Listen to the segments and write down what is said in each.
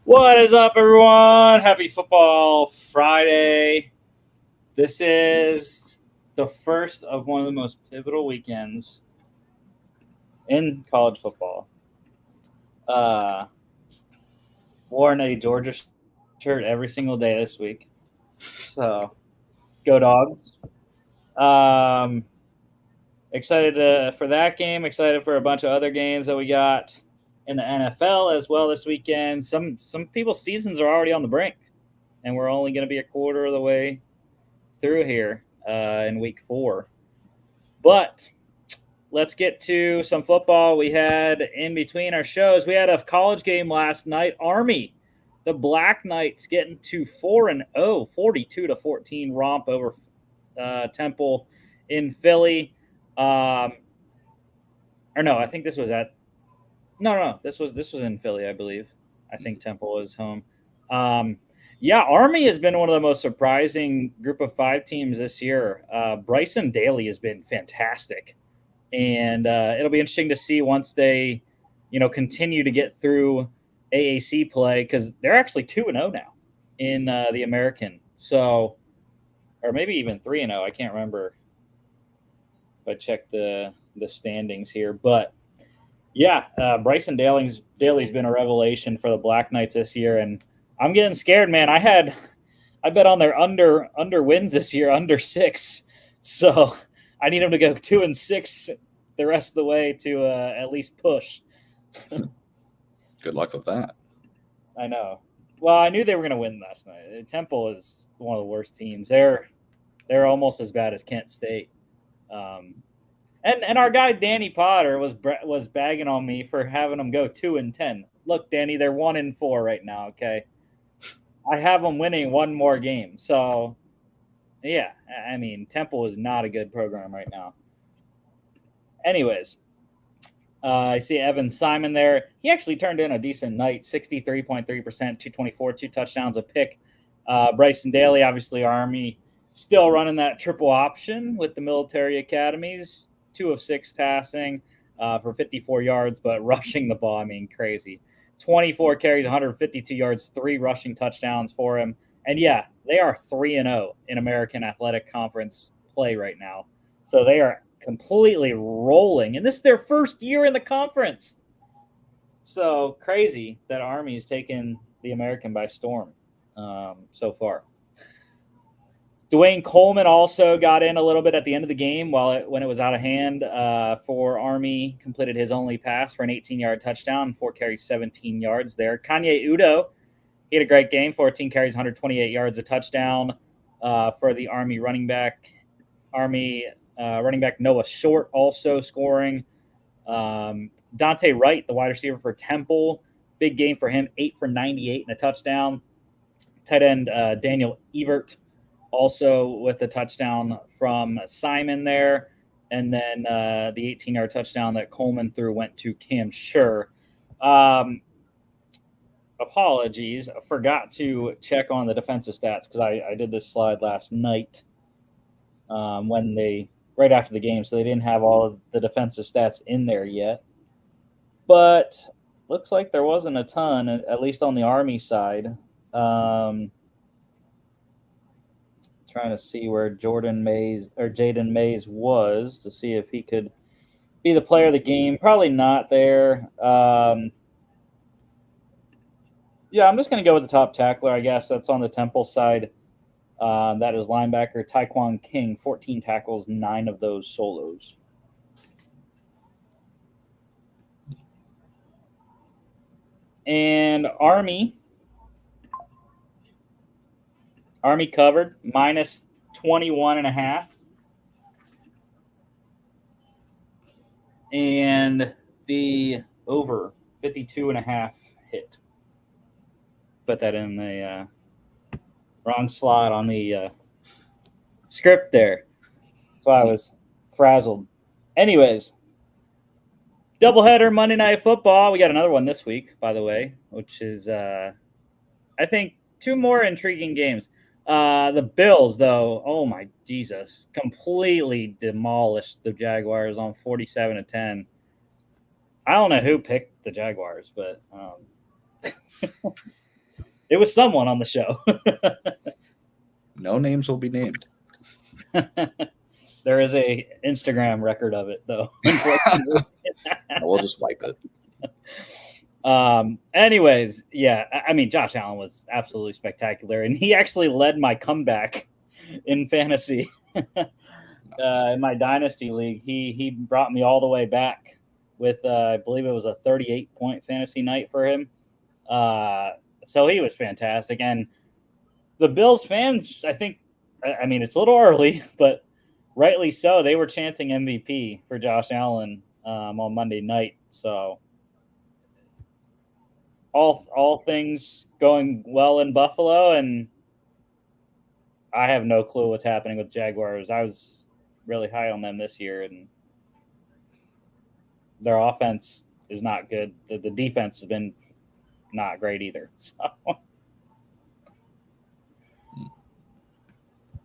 What is up, everyone? Happy Football Friday. This is the first of one of the most pivotal weekends in college football. Worn a Georgia shirt every single day this week. So, go Dogs. Um, excited for that game. Excited for a bunch of other games that we got in the NFL as well this weekend. Some people's seasons are already on the brink, and we're only going to be a quarter of the way through here in week 4. But let's get to some football we had in between our shows. We had a college game last night. Army, the Black Knights, getting to 4-0, 42-14 romp over Temple in Philly. Or no, I think this was at this was in Philly, I believe. I think Temple is home. Yeah, Army has been one of the most surprising group of 5 teams this year. Bryson Daly has been fantastic, and it'll be interesting to see once they, continue to get through AAC play, because they're actually 2-0 now in the American. So, or maybe even 3-0. I can't remember if I check the standings here, but yeah, Bryson Daly's been a revelation for the Black Knights this year, and I'm getting scared, man. I bet on their under wins this year, under 6. So I need them to go 2-6 the rest of the way to at least push. Good luck with that. I know. Well, I knew they were going to win last night. Temple is one of the worst teams. They're almost as bad as Kent State. And our guy Danny Potter was bagging on me for having them go 2-10. Look, Danny, they're 1-4 right now. Okay, I have them winning one more game. So, yeah, I mean, Temple is not a good program right now. Anyways, I see Evan Simon there. He actually turned in a decent night, 63.3%, 224, 2 touchdowns, a pick. Bryson Daly, obviously Army, still running that triple option with the military academies. 2 of 6 passing for 54 yards, but rushing the ball, I mean, crazy. 24 carries, 152 yards, 3 rushing touchdowns for him. And yeah, they are 3-0 in American Athletic Conference play right now. So they are completely rolling. And this is their first year in the conference. So crazy that Army's taken the American by storm so far. Dwayne Coleman also got in a little bit at the end of the game when it was out of hand for Army. Completed his only pass for an 18-yard touchdown, 4 carries, 17 yards there. Kanye Udo, he had a great game, 14 carries, 128 yards, a touchdown for the Army running back. Running back Noah Short also scoring. Dante Wright, the wide receiver for Temple, big game for him, 8 for 98 and a touchdown. Tight end Daniel Evert, also with a touchdown from Simon there. And then the 18-yard touchdown that Coleman threw went to Cam Schur. Apologies. I forgot to check on the defensive stats because I did this slide last night right after the game, so they didn't have all of the defensive stats in there yet. But looks like there wasn't a ton, at least on the Army side. Trying to see where Jaden Mays was to see if he could be the player of the game. Probably not there. Yeah, I'm just going to go with the top tackler, I guess. That's on the Temple side. That is linebacker Taekwon King, 14 tackles, 9 of those solos. And Army covered, minus 21.5. And the over 52.5 hit. Put that in the wrong slot on the script there. That's why I was frazzled. Anyways, doubleheader Monday Night Football. We got another one this week, by the way, which is, I think, 2 more intriguing games. The Bills, though, oh my Jesus, completely demolished the Jaguars on 47-10. I don't know who picked the Jaguars, but It was someone on the show. No names will be named. There is a Instagram record of it, though. We'll just wipe it. Anyways, yeah, I mean, Josh Allen was absolutely spectacular, and he actually led my comeback in fantasy. In my dynasty league, he brought me all the way back with I believe it was a 38-point fantasy night for him. So he was fantastic, and the Bills fans, I think, I mean, it's a little early, but rightly so. They were chanting MVP for Josh Allen on Monday night. So all things going well in Buffalo, and I have no clue what's happening with Jaguars. I was really high on them this year, and their offense is not good. The defense has been not great either. So,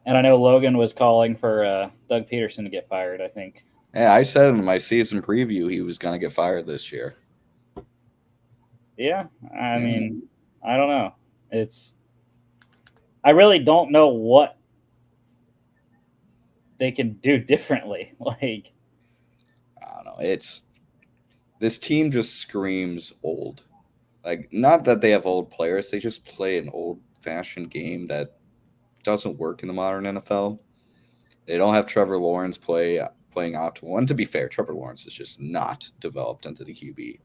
and I know Logan was calling for Doug Peterson to get fired, I think. Yeah, I said in my season preview he was going to get fired this year. Yeah, I mean, I don't know. I really don't know what they can do differently. Like, I don't know. This team just screams old. Like, not that they have old players, they just play an old-fashioned game that doesn't work in the modern NFL. They don't have Trevor Lawrence playing optimal. And to be fair, Trevor Lawrence is just not developed into the QB.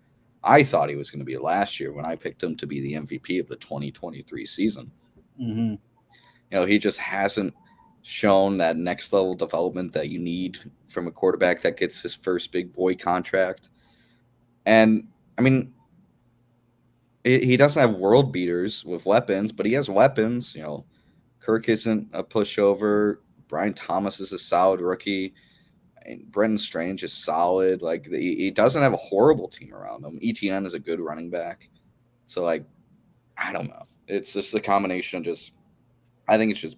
I thought he was going to be last year when I picked him to be the MVP of the 2023 season. mm-hmm. He just hasn't shown that next level development that you need from a quarterback that gets his first big boy contract. And I mean, he doesn't have world beaters with weapons, but he has weapons. Kirk isn't a pushover. Brian Thomas is a solid rookie. And Brendan Strange is solid. Like, he doesn't have a horrible team around him. ETN is a good running back. So, like, I don't know. It's just a combination of I think it's just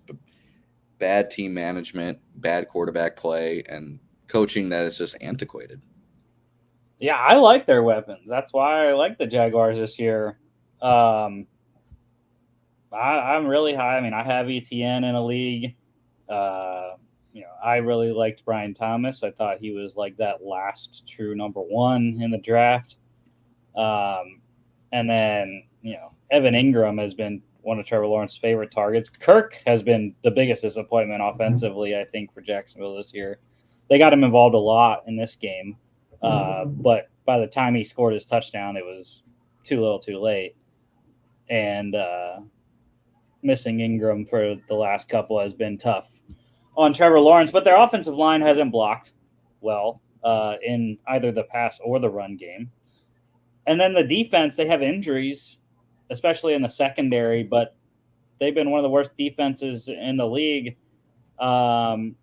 bad team management, bad quarterback play, and coaching that is just antiquated. Yeah, I like their weapons. That's why I like the Jaguars this year. I'm really high. I mean, I have ETN in a league. I really liked Brian Thomas. I thought he was like that last true number one in the draft. And then, Evan Ingram has been one of Trevor Lawrence's favorite targets. Kirk has been the biggest disappointment offensively, I think, for Jacksonville this year. They got him involved a lot in this game. But by the time he scored his touchdown, it was too little too late. And missing Ingram for the last couple has been tough on Trevor Lawrence. But their offensive line hasn't blocked well in either the pass or the run game. And then the defense, they have injuries, especially in the secondary, but they've been one of the worst defenses in the league. And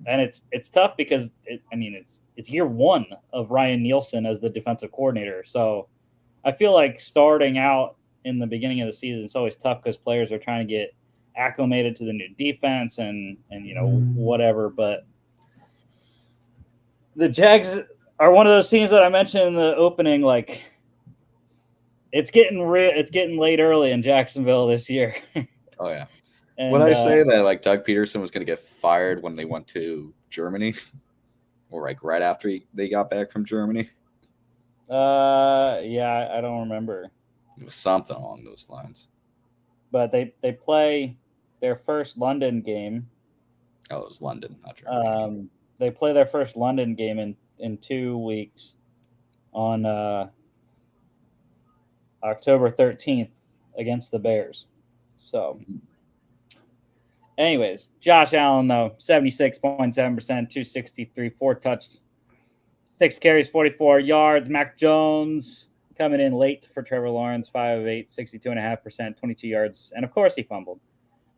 it's tough because it's year one of Ryan Nielsen as the defensive coordinator. So I feel like starting out in the beginning of the season, it's always tough because players are trying to get acclimated to the new defense and whatever. But the Jags are one of those teams that I mentioned in the opening. Like, it's getting late early in Jacksonville this year. Oh yeah. And, would I say that like Doug Peterson was going to get fired when they went to Germany, or like right after they got back from Germany? Yeah, I don't remember. It was something along those lines. But they play their first London game. Oh, it was London, not Germany. They play their first London game in 2 weeks on October 13th against the Bears. So, anyways, Josh Allen, though, 76.7%, 263, 4 touchdowns, 6 carries, 44 yards. Mac Jones coming in late for Trevor Lawrence, 5 of 8, 62.5%, 22 yards. And, of course, he fumbled.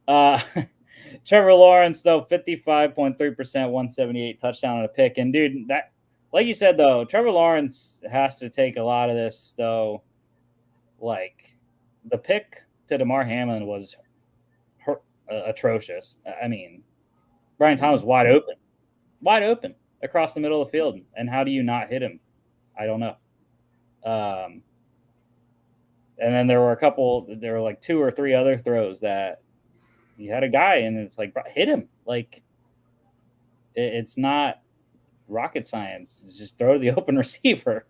Trevor Lawrence, though, 55.3%, 178 touchdown and a pick. And, dude, that, like you said, though, Trevor Lawrence has to take a lot of this, though. Like, the pick to DeMar Hamlin was atrocious. I mean, Brian Thomas wide open across the middle of the field. And how do you not hit him? I don't know. And then there were like 2 or 3 other throws that you had a guy, and it's like, hit him. Like, it's not rocket science. It's just throw to the open receiver.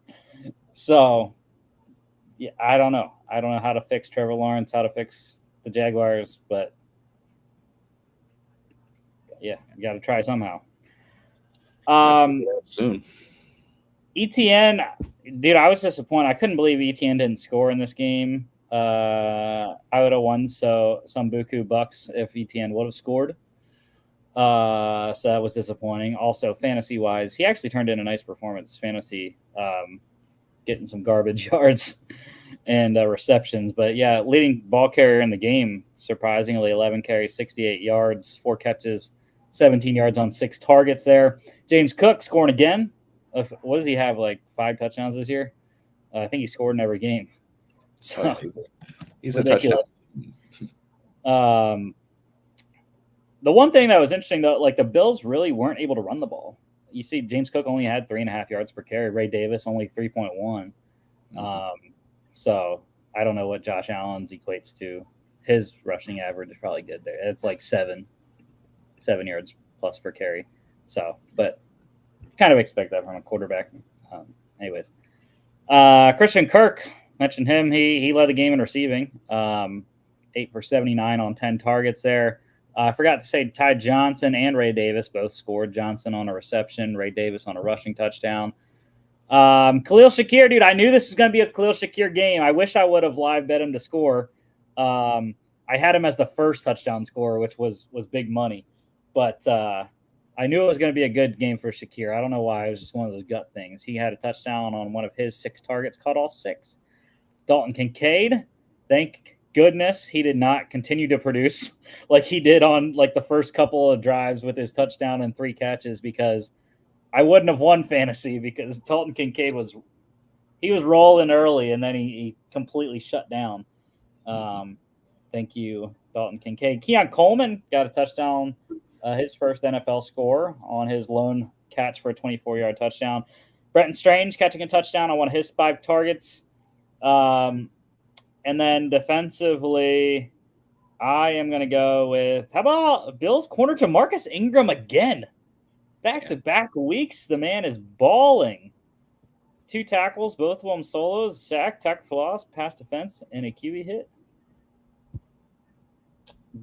So, yeah, I don't know. I don't know how to fix Trevor Lawrence, how to fix the Jaguars, but yeah, you got to try somehow. Soon. ETN, dude, I was disappointed. I couldn't believe ETN didn't score in this game. I would have won some buku bucks if ETN would have scored. So that was disappointing. Also, fantasy wise, he actually turned in a nice performance. Fantasy, getting some garbage yards and receptions. But yeah, leading ball carrier in the game, surprisingly, 11 carries, 68 yards, 4 catches, 17 yards on 6 targets there. James Cook scoring again. What does he have, like 5 touchdowns this year? I think he scored in every game. So he's ridiculous. A touchdown. The one thing that was interesting, though, like the Bills really weren't able to run the ball. You see, James Cook only had 3.5 yards per carry. Ray Davis only 3.1. So I don't know what Josh Allen's equates to. His rushing average is probably good there. It's like 7 yards plus per carry. So, but kind of expect that from a quarterback. Anyways, Christian Kirk, mentioned him. He led the game in receiving. 8 for 79 on 10 targets there. I forgot to say Ty Johnson and Ray Davis both scored. Johnson on a reception, Ray Davis on a rushing touchdown. Khalil Shakir, dude, I knew this was going to be a Khalil Shakir game. I wish I would have live bet him to score. I had him as the first touchdown scorer, which was big money. But I knew it was going to be a good game for Shakir. I don't know why. It was just one of those gut things. He had a touchdown on one of his 6 targets, caught all 6. Dalton Kincaid, thank goodness he did not continue to produce like he did on like the first couple of drives with his touchdown and 3 catches, because I wouldn't have won fantasy, because Dalton Kincaid was rolling early and then he completely shut down. Thank you, Dalton Kincaid. Keon Coleman got a touchdown, his first NFL score on his lone catch for a 24-yard touchdown. Brenton Strange catching a touchdown on one of his 5 targets. And then defensively, I am going to go with, how about Bills corner Jamarcus Ingram again? Back-to-back weeks, the man is balling. 2 tackles, both of them solos, sack, tackle for loss, pass defense, and a QB hit.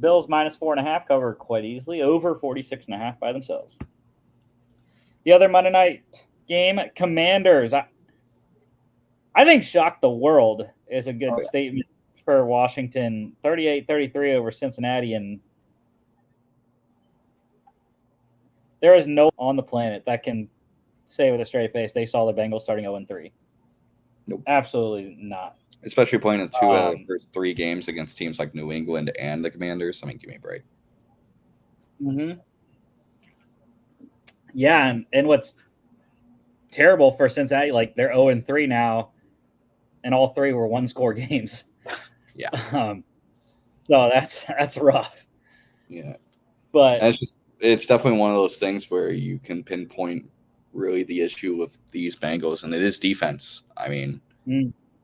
Bills minus 4.5 cover quite easily, over 46.5 by themselves. The other Monday night game, Commanders. I think shock the world is a good statement for Washington. 38-33 over Cincinnati, and there is no on the planet that can say with a straight face they saw the Bengals starting 0-3. Nope. Absolutely not. Especially playing in 2 out of the first 3 games against teams like New England and the Commanders. I mean, give me a break. Mm-hmm. Yeah, and what's terrible for Cincinnati, like they're 0-3 now, and all 3 were 1-score games. Yeah. So that's rough. Yeah. But it's definitely one of those things where you can pinpoint really the issue with these Bengals, and it is defense. I mean,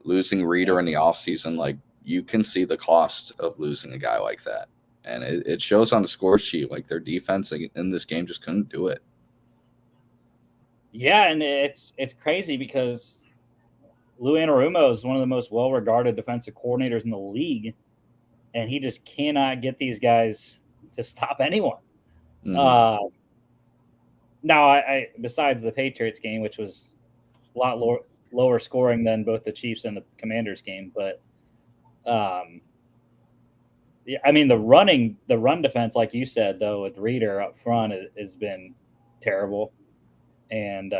losing Reader in the offseason, like, you can see the cost of losing a guy like that. And it shows on the score sheet, like their defense in this game just couldn't do it. Yeah, and it's crazy because Lou Anarumo is one of the most well-regarded defensive coordinators in the league, and he just cannot get these guys to stop anyone. Mm-hmm. Now, I besides the Patriots game, which was a lot lower scoring than both the Chiefs and the Commanders game, but yeah, I mean the run defense, like you said, though, with Reader up front has been terrible, and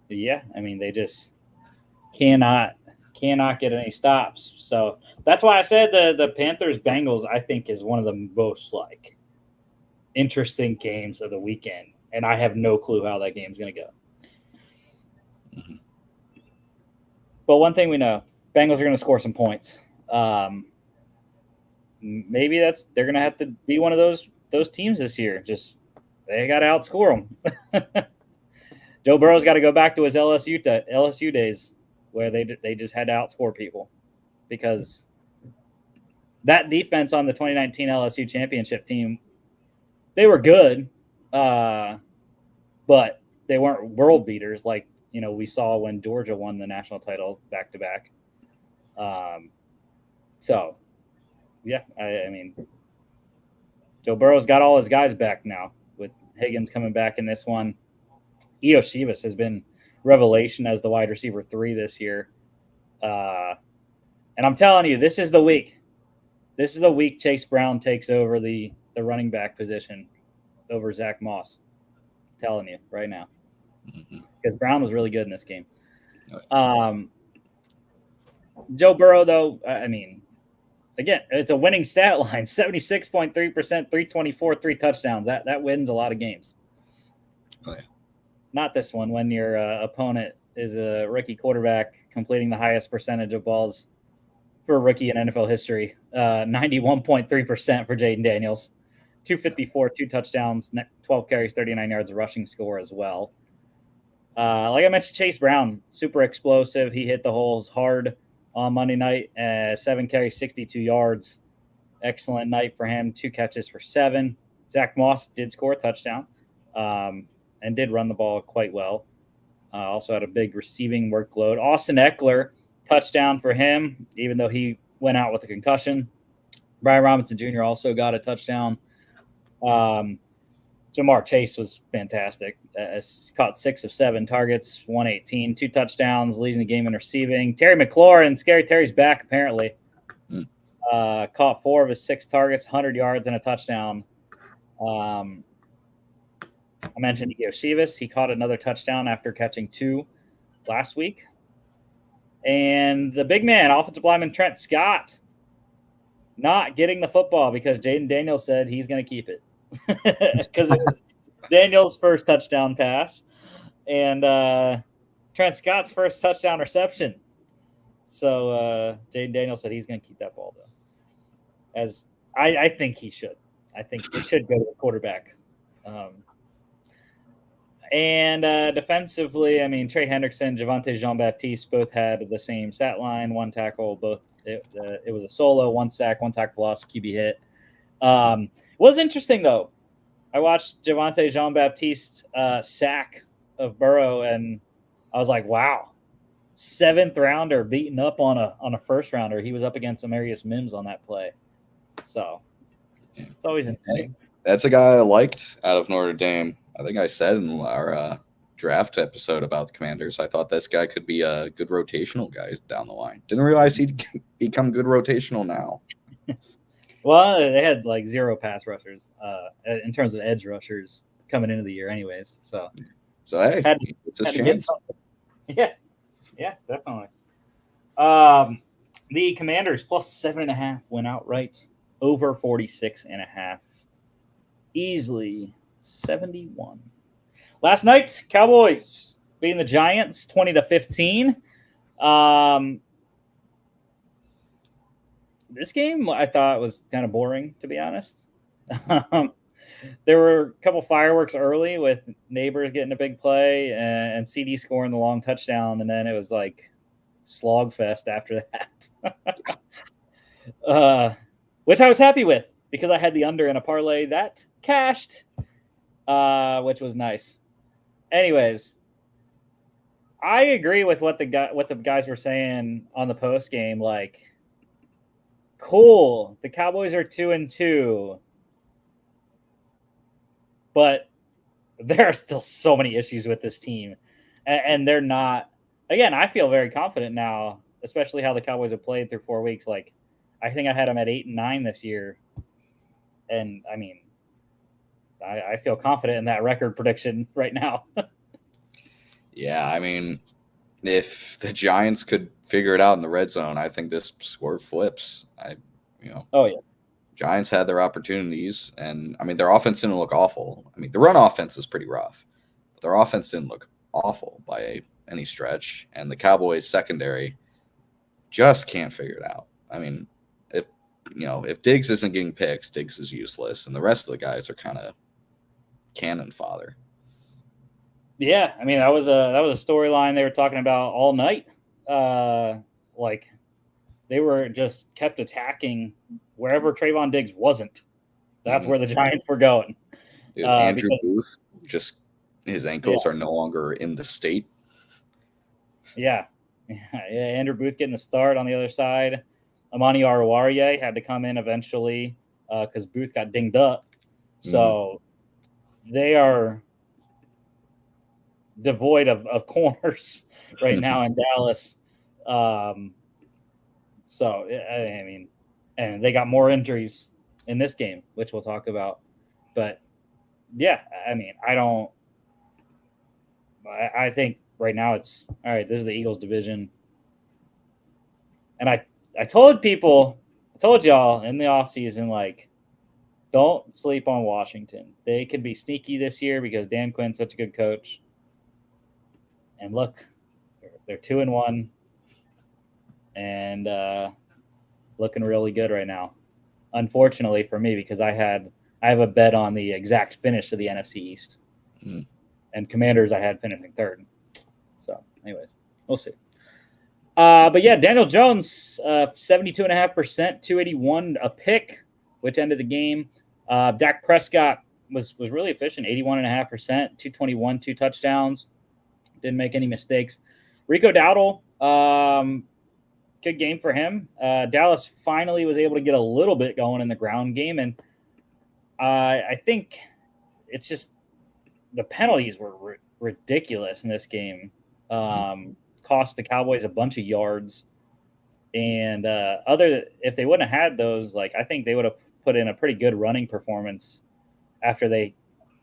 yeah, I mean they just cannot get any stops. So that's why I said the Panthers Bengals I think is one of the most like interesting games of the weekend, and I have no clue how that game's going to go. Mm-hmm. But one thing we know, Bengals are going to score some points. Maybe they're going to have to be one of those teams this year. Just they got to outscore them. Joe Burrow's got to go back to his LSU days where they just had to outscore people. because that defense on the 2019 LSU championship team, they were good, but they weren't world beaters like we saw when Georgia won the national title back to back. So, yeah, I mean, Joe Burrow's got all his guys back now with Higgins coming back in this one. E191 has been revelation as the wide receiver 3 this year. And I'm telling you, this is the week. This is the week Chase Brown takes over the running back position over Zach Moss. I'm telling you right now. Because Brown was really good in this game. Joe Burrow, though, I mean, again, it's a winning stat line. 76.3%, 324, 3 touchdowns. That wins a lot of games. Oh, yeah. Not this one, when your opponent is a rookie quarterback completing the highest percentage of balls for a rookie in NFL history. 91.3% for Jaden Daniels. 254, 2 touchdowns, 12 carries, 39 yards of rushing score as well. Like I mentioned, Chase Brown, super explosive. He hit the holes hard on Monday night. 7 carries, 62 yards. Excellent night for him. 2 catches for 7. Zach Moss did score a touchdown and did run the ball quite well. Also had a big receiving workload. Austin Eckler, touchdown for him, even though he went out with a concussion. Brian Robinson Jr. also got a touchdown. Jamar Chase was fantastic. Caught 6 of 7 targets, 118, 2 touchdowns, leading the game in receiving. Terry McLaurin, Scary Terry's back apparently. Caught 4 of his 6 targets, 100 yards, and a touchdown. I mentioned E191. He caught another touchdown after catching 2 last week. And the big man, offensive lineman Trent Scott, not getting the football because Jaden Daniels said he's going to keep it. Because it was Daniels' first touchdown pass and Trent Scott's first touchdown reception. So Jaden Daniels said he's going to keep that ball, though. As I think he should. I think it should go to the quarterback. And defensively, I mean, Trey Hendrickson, Javonte Jean-Baptiste both had the same stat line, 1 tackle, both. It was a solo, 1 sack, 1 tackle for loss, QB hit. It was interesting, though. I watched Javonte Jean-Baptiste's sack of Burrow, and I was like, wow, 7th rounder beating up on a first rounder. He was up against Amarius Mims on that play. So it's always interesting. Hey, that's a guy I liked out of Notre Dame. I think I said in our draft episode about the Commanders, I thought this guy could be a good rotational guy down the line. Didn't realize he'd become good rotational now. Well, they had like 0 pass rushers in terms of edge rushers coming into the year anyways. So hey, it's his chance. Yeah, definitely. The Commanders plus 7.5 went outright over 46.5. Easily 71. Last night, Cowboys beating the Giants 20-15. This game I thought was kind of boring, to be honest. There were a couple fireworks early with Neighbors getting a big play and CD scoring the long touchdown, and then it was like slog fest after that. Which I was happy with because I had the under in a parlay that cashed, which was nice. Anyways, I agree with what the guys were saying on the post game. Like, cool, the Cowboys are 2-2, but there are still so many issues with this team, and they're not. Again, I feel very confident now, especially how the Cowboys have played through 4 weeks. Like, I think I had them at 8-9 this year, and I mean, I feel confident in that record prediction right now. Yeah, I mean, if the Giants could figure it out in the red zone, I think this score flips. Oh yeah, Giants had their opportunities, and I mean, their offense didn't look awful. I mean, the run offense is pretty rough, but their offense didn't look awful by any stretch. And the Cowboys secondary just can't figure it out. I mean, if Diggs isn't getting picks, Diggs is useless, and the rest of the guys are kind of cannon fodder. Yeah, I mean that was a storyline they were talking about all night. Like they were just kept attacking wherever Trayvon Diggs wasn't. That's where the Giants were going. Dude, Andrew Booth, just his ankles are no longer in the state. Yeah. Andrew Booth getting the start on the other side. Amani Oruwariye had to come in eventually because Booth got dinged up. So they are devoid of corners right now in Dallas. So, I mean, and they got more injuries in this game, which we'll talk about. But, yeah, I mean, I think right now it's, all right, this is the Eagles division. And I told y'all in the offseason, like, don't sleep on Washington. They could be sneaky this year because Dan Quinn's such a good coach. And look, they're 2-1 and looking really good right now. Unfortunately for me, because I have a bet on the exact finish of the NFC East. And Commanders I had finishing third. So, anyways, we'll see. But yeah, Daniel Jones, 72.5%, 281 a pick, which ended the game. Dak Prescott was really efficient, 81.5%, 221, 2 touchdowns. Didn't make any mistakes. Rico Dowdle, good game for him. Dallas finally was able to get a little bit going in the ground game, and I think it's just the penalties were ridiculous in this game. Cost the Cowboys a bunch of yards, and if they wouldn't have had those, like I think they would have put in a pretty good running performance after they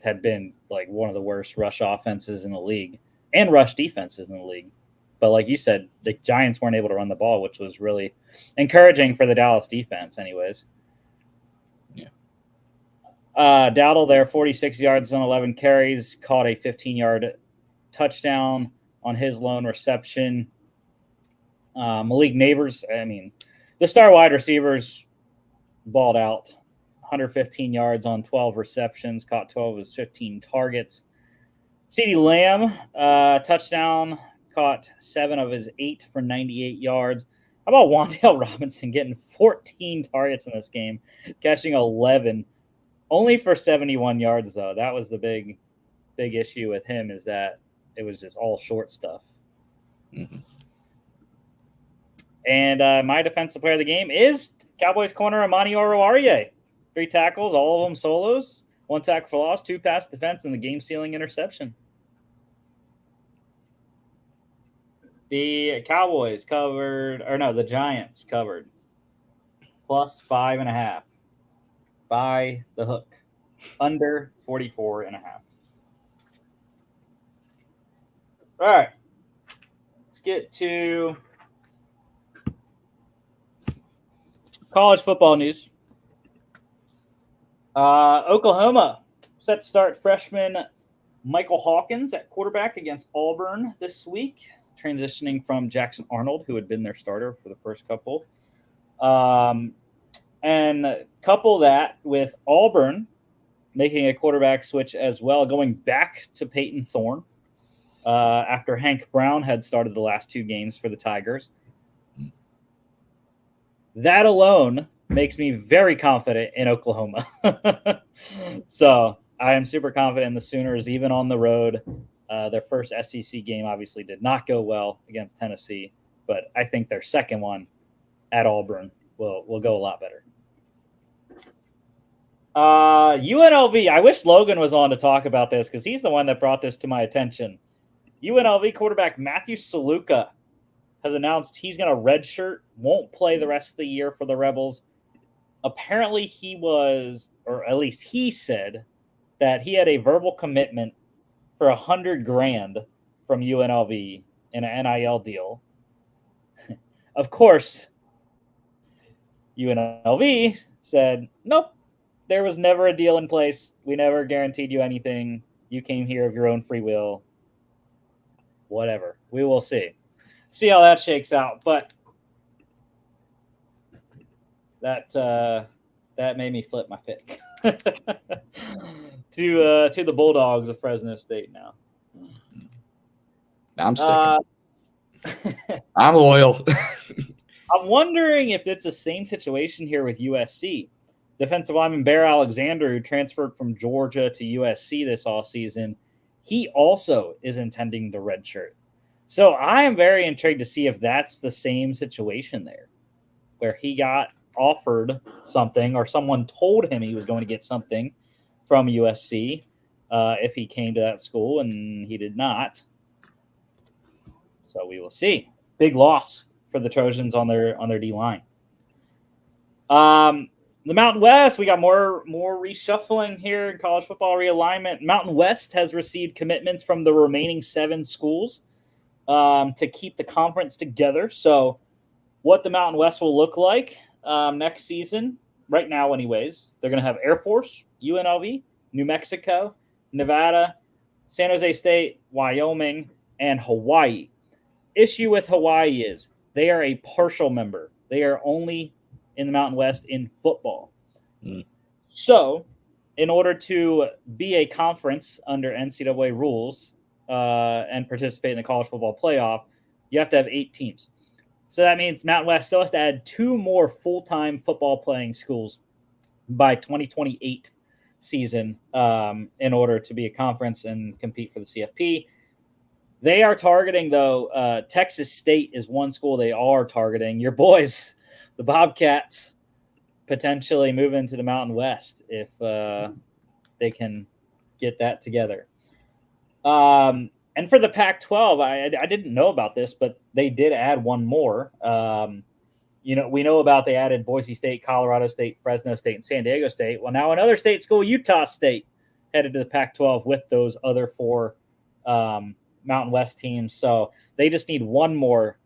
had been like one of the worst rush offenses in the league and rush defenses in the league. But like you said, the Giants weren't able to run the ball, which was really encouraging for the Dallas defense anyways. Yeah. Dowdle there, 46 yards on 11 carries, caught a 15-yard touchdown on his lone reception. Malik Neighbors, I mean, the star wide receivers balled out. 115 yards on 12 receptions, caught 12 of his 15 targets. CeeDee Lamb, touchdown, caught 7 of his 8 for 98 yards. How about Wan'Dale Robinson getting 14 targets in this game, catching 11, only for 71 yards, though. That was the big issue with him, is that it was just all short stuff. And my defensive player of the game is Cowboys corner Amani Oruwariye. 3 tackles, all of them solos, 1 tackle for loss, 2 pass defense, and the game-sealing interception. The Cowboys the Giants covered plus 5.5 by the hook, under 44.5. All right, let's get to college football news. Oklahoma set to start freshman Michael Hawkins at quarterback against Auburn this week, transitioning from Jackson Arnold, who had been their starter for the first couple. And couple that with Auburn making a quarterback switch as well, going back to Peyton Thorne after Hank Brown had started the last 2 games for the Tigers. That alone makes me very confident in Oklahoma. So I am super confident in the Sooners, even on the road. Their first SEC game obviously did not go well against Tennessee, but I think their second one at Auburn will go a lot better. UNLV, I wish Logan was on to talk about this because he's the one that brought this to my attention. UNLV quarterback Matthew Saluka has announced he's going to redshirt, won't play the rest of the year for the Rebels. Apparently he was, or at least he said, that he had a verbal commitment for $100,000 from UNLV in an NIL deal. Of course, UNLV said, nope, there was never a deal in place. We never guaranteed you anything. You came here of your own free will. Whatever. We will see. See how that shakes out. But that made me flip my pick to the Bulldogs of Fresno State now. I'm sticking. I'm loyal. I'm wondering if it's the same situation here with USC. Defensive lineman Bear Alexander, who transferred from Georgia to USC this offseason, he also is intending the redshirt. So I am very intrigued to see if that's the same situation there, where he got offered something or someone told him he was going to get something from USC if he came to that school, and he did not. So we will see. Big loss for the Trojans on their D line. The Mountain West, we got more reshuffling here in college football realignment. Mountain West has received commitments from the remaining 7 schools to keep the conference together. So what the Mountain West will look like next season, right now anyways, they're going to have Air Force, UNLV, New Mexico, Nevada, San Jose State, Wyoming, and Hawaii. Issue with Hawaii is they are a partial member. They are only in the Mountain West in football. So in order to be a conference under NCAA rules and participate in the college football playoff, you have to have 8 teams. So that means Mountain West still has to add 2 more full-time football playing schools by 2028 season in order to be a conference and compete for the CFP. They are targeting, though, Texas State is one school they are targeting. Your boys, the Bobcats, potentially move into the Mountain West if they can get that together. And for the Pac-12, I didn't know about this, but they did add one more. We know about they added Boise State, Colorado State, Fresno State, and San Diego State. Well, now another state school, Utah State, headed to the Pac-12 with those other 4 Mountain West teams. So they just need one more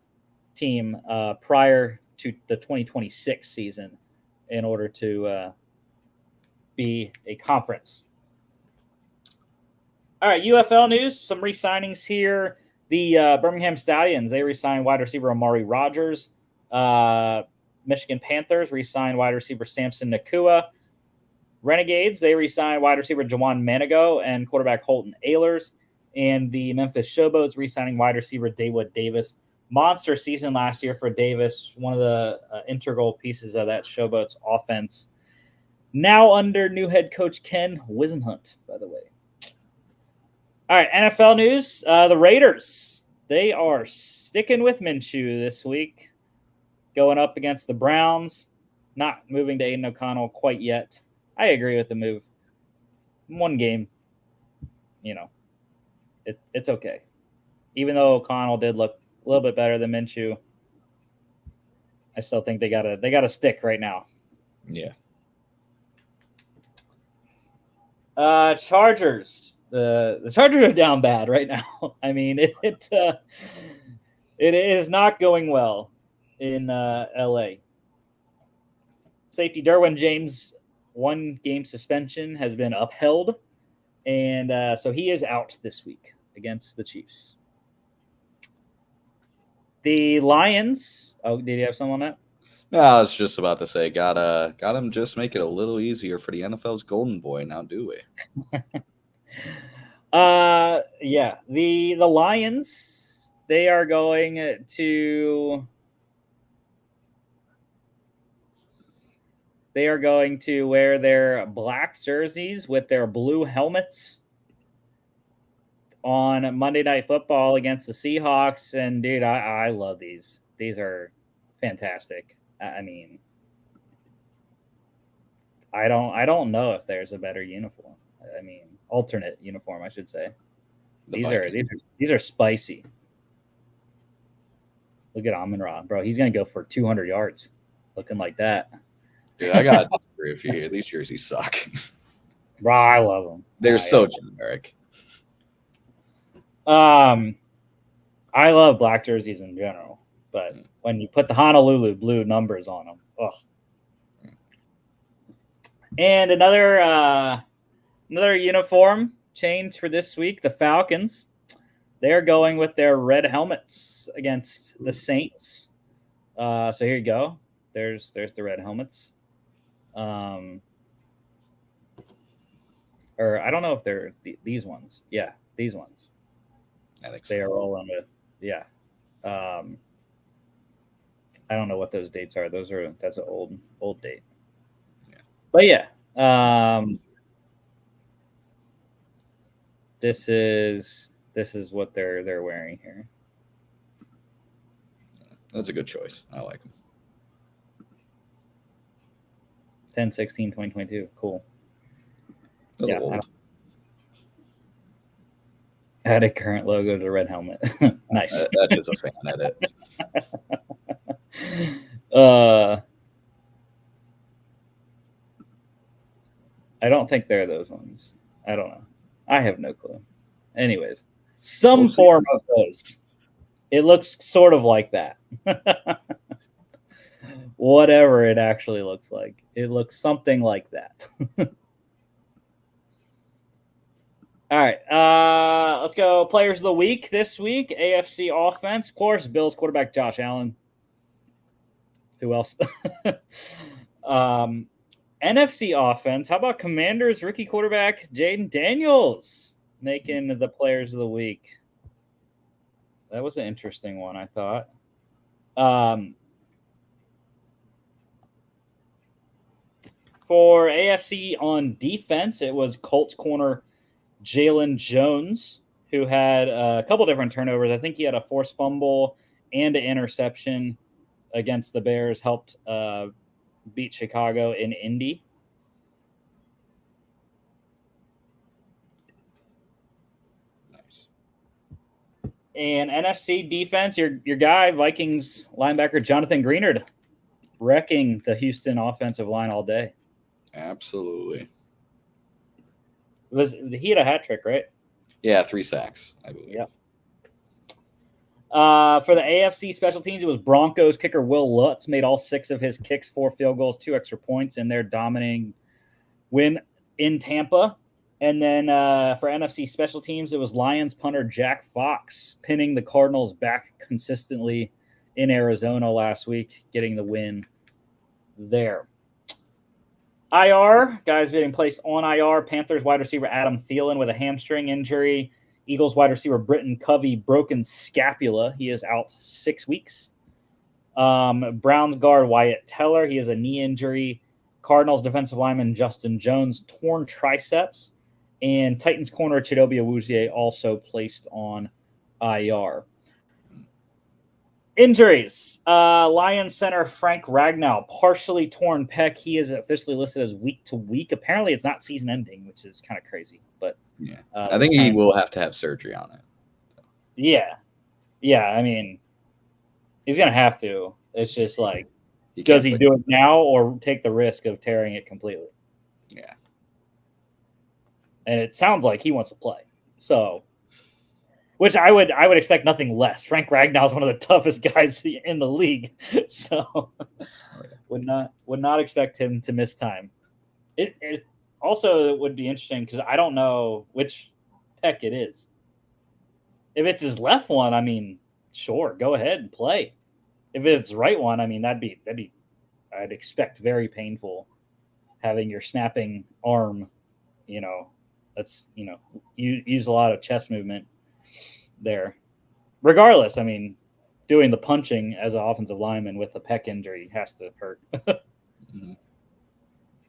team prior to the 2026 season in order to be a conference. All right, UFL news, some re-signings here. The Birmingham Stallions, they re-signed wide receiver Amari Rogers. Michigan Panthers re-signed wide receiver Samson Nakua. Renegades, they re-signed wide receiver Jawan Manigo and quarterback Holton Ahlers. And the Memphis Showboats re-signing wide receiver Dawood Davis. Monster season last year for Davis, one of the integral pieces of that Showboats offense. Now under new head coach Ken Wisenhunt, by the way. All right, NFL news. The Raiders, they are sticking with Minshew this week, going up against the Browns, not moving to Aiden O'Connell quite yet. I agree with the move. One game, it's okay. Even though O'Connell did look a little bit better than Minshew, I still think they gotta stick right now. Yeah. Chargers. The Chargers are down bad right now. I mean, it is not going well in LA. Safety Derwin James' 1-game suspension has been upheld, and so he is out this week against the Chiefs. The Lions. Oh, did you have something on that? No, I was just about to say, got him just make it a little easier for the NFL's golden boy. Now, do we? Yeah. The Lions, they are going to wear their black jerseys with their blue helmets on Monday Night Football against the Seahawks. And dude, I love these. These are fantastic. I mean, I don't know if there's a better uniform. I mean, alternate uniform, I should say. These are spicy. Look at Amon-Ra, bro. He's gonna go for 200 yards, looking like that. Dude, I gotta disagree with you here. These jerseys suck. Bro, I love them. They're so generic. I love black jerseys in general, but when you put the Honolulu blue numbers on them, ugh. And another uniform change for this week, the Falcons. They're going with their red helmets against the Saints. So here you go. There's the red helmets. Or I don't know if they're these ones. Yeah, these ones. I think they are rolling with, yeah. I don't know what those dates are. That's an old date. Yeah. But yeah, this is what they're wearing here. That's a good choice. I like them. 10/16/2022. Cool. A Yeah. little old. Add a current logo to the red helmet. Nice. That is a fan edit. I don't think they're those ones. I don't know. I have no clue. Anyways, some form of those. It looks sort of like that. Whatever it actually looks like. It looks something like that. All right. Let's go. Players of the week this week. AFC offense. Of course, Bills quarterback Josh Allen. Who else? NFC offense. How about Commanders rookie quarterback Jaden Daniels making the players of the week? That was an interesting one, I thought. For AFC on defense, it was Colts corner Jalen Jones, who had a couple different turnovers. I think he had a forced fumble and an interception against the Bears, helped beat Chicago in Indy. Nice. And NFC defense, your guy, Vikings linebacker Jonathan Greenard, wrecking the Houston offensive line all day. Absolutely. He had a hat trick, right? Yeah, 3 sacks, I believe. Yep. For the AFC special teams, it was Broncos kicker Will Lutz made all 6 of his kicks, 4 field goals, 2 extra points in their dominating win in Tampa. And then for NFC special teams, it was Lions punter Jack Fox pinning the Cardinals back consistently in Arizona last week, getting the win there. IR, guys getting placed on IR. Panthers wide receiver Adam Thielen with a hamstring injury. Eagles wide receiver Britton Covey, broken scapula. He is out 6 weeks. Browns guard Wyatt Teller. He has a knee injury. Cardinals defensive lineman Justin Jones, torn triceps. And Titans corner Chidobe Awuzie also placed on IR. Injuries. Lions center Frank Ragnow, partially torn pec. He is officially listed as week to week. Apparently, it's not season ending, which is kind of crazy. But yeah, I think he will have to have surgery on it. Yeah. I mean, he's gonna have to. It's just like, does he do it now or take the risk of tearing it completely? Yeah. And it sounds like he wants to play. So, which I would expect nothing less. Frank Ragnow is one of the toughest guys in the league, so would not expect him to miss time. It also would be interesting because I don't know which pec it is. If it's his left one, I mean, sure, go ahead and play. If it's right one, I mean, that'd be I'd expect very painful having your snapping arm. That's you use a lot of chest movement there. Regardless, I mean, doing the punching as an offensive lineman with a pec injury has to hurt. Mm-hmm.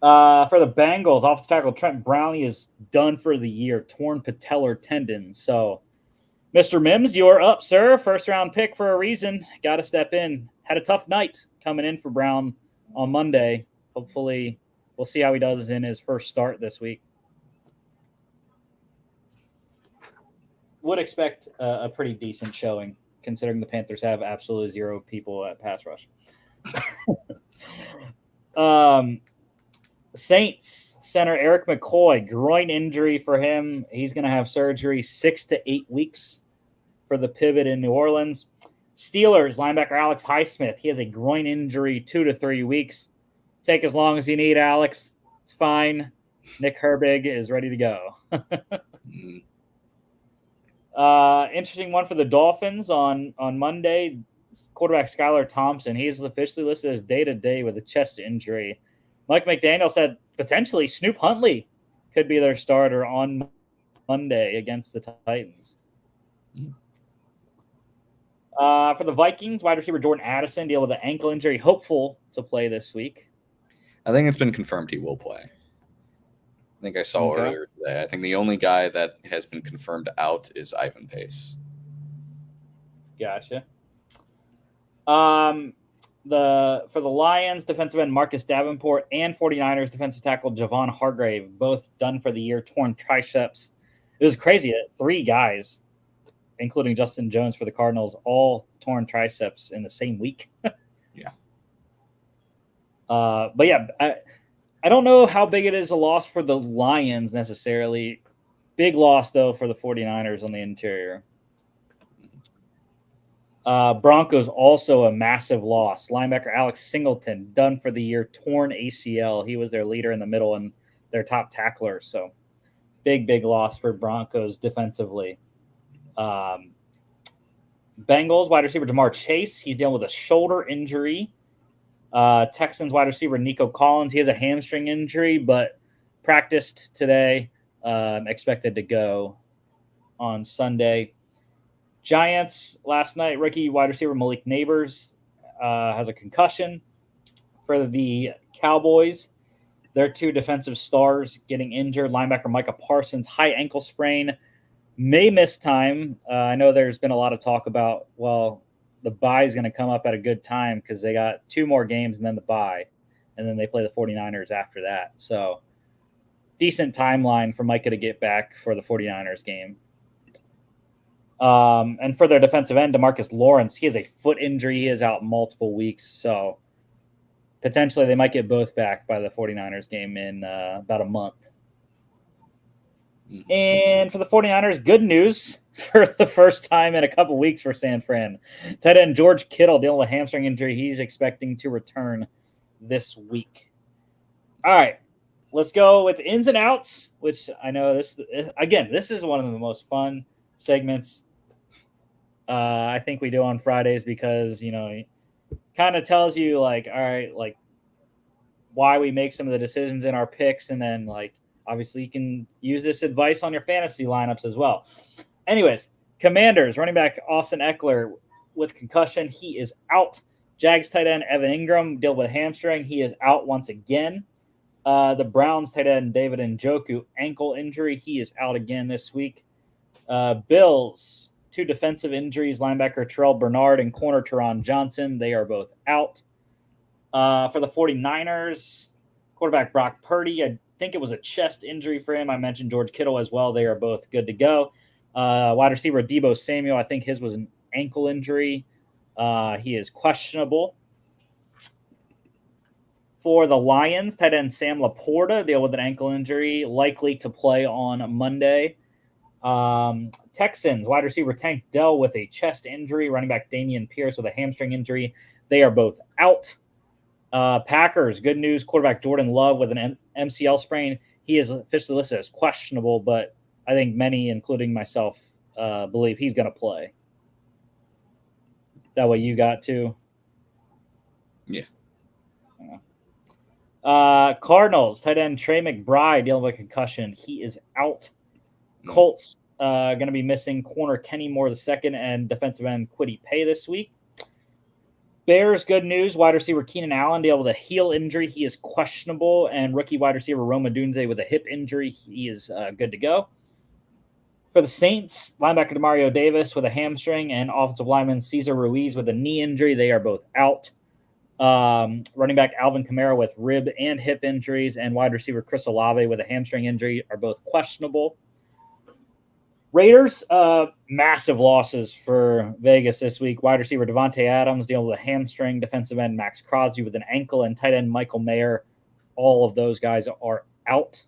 For the Bengals, offensive tackle Trent Brown is done for the year, torn patellar tendon. So, Mr. Mims, you're up, sir. First round pick for a reason. Got to step in. Had a tough night coming in for Brown on Monday. Hopefully, we'll see how he does in his first start this week. Would expect a pretty decent showing, considering the Panthers have absolutely 0 people at pass rush. Saints center Eric McCoy, groin injury for him. He's going to have surgery 6 to 8 weeks for the pivot in New Orleans. Steelers linebacker Alex Highsmith. He has a groin injury 2 to 3 weeks. Take as long as you need, Alex. It's fine. Nick Herbig is ready to go. Interesting one for the Dolphins on Monday. Quarterback Skylar Thompson. He's officially listed as day-to-day with a chest injury. Mike McDaniel said potentially Snoop Huntley could be their starter on Monday against the Titans. For the Vikings, wide receiver Jordan Addison deal with an ankle injury, hopeful to play this week. I think it's been confirmed he will play. I think I saw earlier today. I think the only guy that has been confirmed out is Ivan Pace. Gotcha. For the Lions, defensive end Marcus Davenport and 49ers defensive tackle Javon Hargrave, both done for the year, torn triceps. It was crazy. 3 guys, including Justin Jones for the Cardinals, all torn triceps in the same week. Yeah. But yeah, I don't know how big it is a loss for the Lions necessarily. Big loss, though, for the 49ers on the interior. Broncos also a massive loss. Linebacker Alex Singleton done for the year, torn ACL. He was their leader in the middle and their top tackler. So big loss for Broncos defensively. Bengals wide receiver Jamar Chase. He's dealing with a shoulder injury. Texans wide receiver Nico Collins. He has a hamstring injury, but practiced today. Expected to go on Sunday. Giants last night, rookie wide receiver Malik Neighbors has a concussion. For the Cowboys, their 2 defensive stars getting injured. Linebacker Micah Parsons, high ankle sprain, may miss time. I know there's been a lot of talk about, well, the bye is going to come up at a good time because they got 2 more games and then the bye, and then they play the 49ers after that. So decent timeline for Micah to get back for the 49ers game. And for their defensive end, DeMarcus Lawrence, he has a foot injury. He is out multiple weeks. So potentially they might get both back by the 49ers game in about a month. And for the 49ers, good news for the first time in a couple weeks for San Fran. Tight end George Kittle dealing with a hamstring injury. He's expecting to return this week. All right. Let's go with ins and outs, which I know this is one of the most fun segments I think we do on Fridays because, it kind of tells you like, all right, like why we make some of the decisions in our picks. And then like, obviously you can use this advice on your fantasy lineups as well. Anyways, Commanders running back Austin Eckler with concussion. He is out. Jags tight end Evan Ingram dealt with a hamstring. He is out once again. The Browns tight end David Njoku ankle injury. He is out again this week. Bills, 2 defensive injuries, linebacker Terrell Bernard and corner Teron Johnson. They are both out. For the 49ers, quarterback Brock Purdy, I think it was a chest injury for him. I mentioned George Kittle as well. They are both good to go. Wide receiver Deebo Samuel, I think his was an ankle injury. He is questionable. For the Lions, tight end Sam Laporta deal with an ankle injury, likely to play on Monday. Texans wide receiver Tank Dell with a chest injury, running back Damian Pierce with a hamstring injury. They are both out. Packers, good news, quarterback Jordan Love with an MCL sprain. He is officially listed as questionable, but I think many, including myself, believe he's going to play. That what you got too? Yeah. Cardinals, tight end Trey McBride dealing with a concussion. He is out. Colts going to be missing corner Kenny Moore II and defensive end Kwity Paye this week. Bears, good news. Wide receiver Keenan Allen dealing with a heel injury. He is questionable. And rookie wide receiver Roma Dunze with a hip injury. He is good to go. For the Saints, linebacker Demario Davis with a hamstring and offensive lineman Cesar Ruiz with a knee injury. They are both out. Running back Alvin Kamara with rib and hip injuries and wide receiver Chris Olave with a hamstring injury are both questionable. Raiders, massive losses for Vegas this week. Wide receiver Devontae Adams dealing with a hamstring, defensive end Max Crosby with an ankle, and tight end Michael Mayer. All of those guys are out.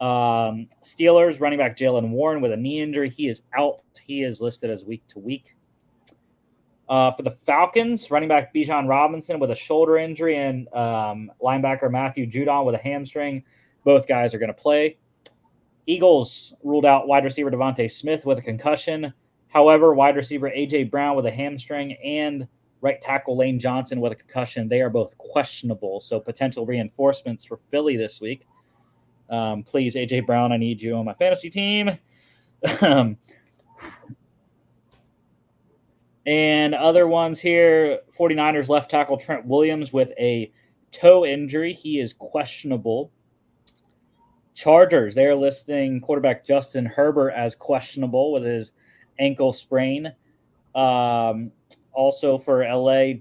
Steelers, running back Jalen Warren with a knee injury. He is out. He is listed as week to week. For the Falcons, running back Bijan Robinson with a shoulder injury and linebacker Matthew Judon with a hamstring. Both guys are going to play. Eagles ruled out wide receiver Devontae Smith with a concussion. However, wide receiver A.J. Brown with a hamstring and right tackle Lane Johnson with a concussion. They are both questionable, so potential reinforcements for Philly this week. Please, A.J. Brown, I need you on my fantasy team. And other ones here, 49ers left tackle Trent Williams with a toe injury. He is questionable. Chargers, they're listing quarterback Justin Herbert as questionable with his ankle sprain. Also for LA,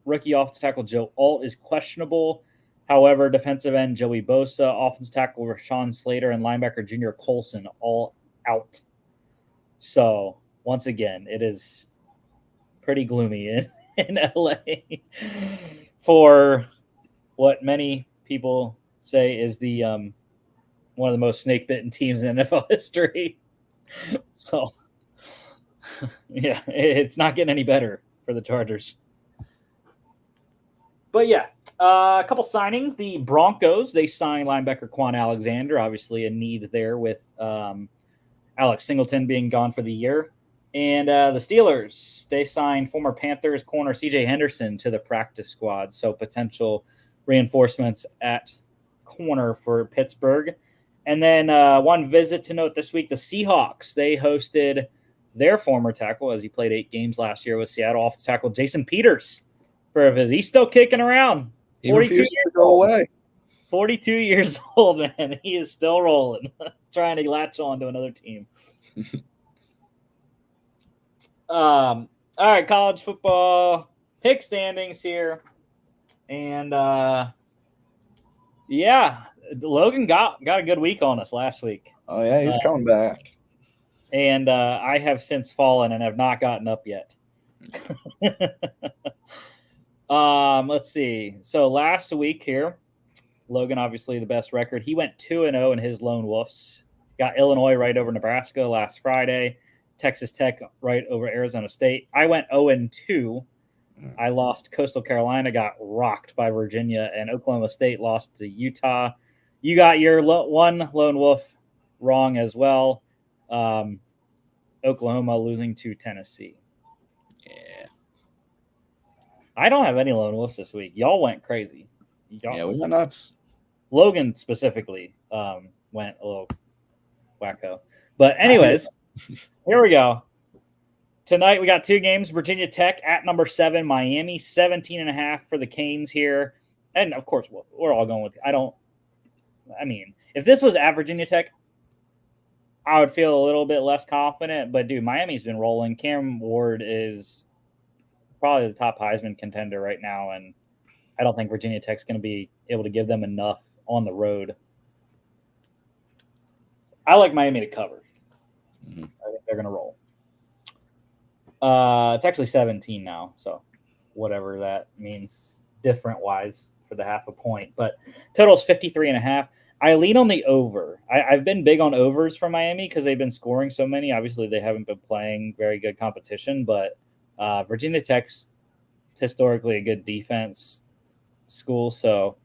rookie offensive tackle Joe Alt is questionable. However, defensive end Joey Bosa, offensive tackle Rashawn Slater, and linebacker Junior Colson all out. So once again, it is pretty gloomy in LA for what many people say is the one of the most snake bitten teams in NFL history. So yeah, it's not getting any better for the Chargers. But yeah, a couple signings. The Broncos, they signed linebacker Quan Alexander, obviously a need there with Alex Singleton being gone for the year. And the Steelers, they signed former Panthers corner CJ Henderson to the practice squad. So potential reinforcements at corner for Pittsburgh. And then one visit to note this week, the Seahawks, they hosted their former tackle as he played 8 games last year with Seattle offensive tackle Jason Peters for a visit. He's still kicking around. He refuses to go away. 42 years old, man. He is still rolling, trying to latch on to another team. All right, college football pick standings here. And yeah, Logan got a good week on us last week. Oh, yeah, he's coming back. And I have since fallen and have not gotten up yet. Let's see. So last week here, Logan, obviously the best record. He went 2-0 in his Lone Wolves. Got Illinois right over Nebraska last Friday. Texas Tech right over Arizona State. I went 0-2. I lost Coastal Carolina, got rocked by Virginia, and Oklahoma State lost to Utah. You got your one Lone Wolf wrong as well. Oklahoma losing to Tennessee. Yeah. I don't have any Lone Wolves this week. Y'all went crazy. Yeah, we went nuts. Logan specifically went a little wacko. But anyways, here we go. Tonight we got 2 games. Virginia Tech at number 7, Miami 17.5 for the Canes here. And of course, we're all going with if this was at Virginia Tech, I would feel a little bit less confident. But dude, Miami's been rolling. Cam Ward is probably the top Heisman contender right now, and I don't think Virginia Tech's going to be able to give them enough on the road. I like Miami to cover. Mm-hmm. I think they're going to roll. It's actually 17 now, so whatever that means different-wise for the half a point. But total's 53.5. I lean on the over. I've been big on overs for Miami because they've been scoring so many. Obviously, they haven't been playing very good competition, but Virginia Tech's historically a good defense school, so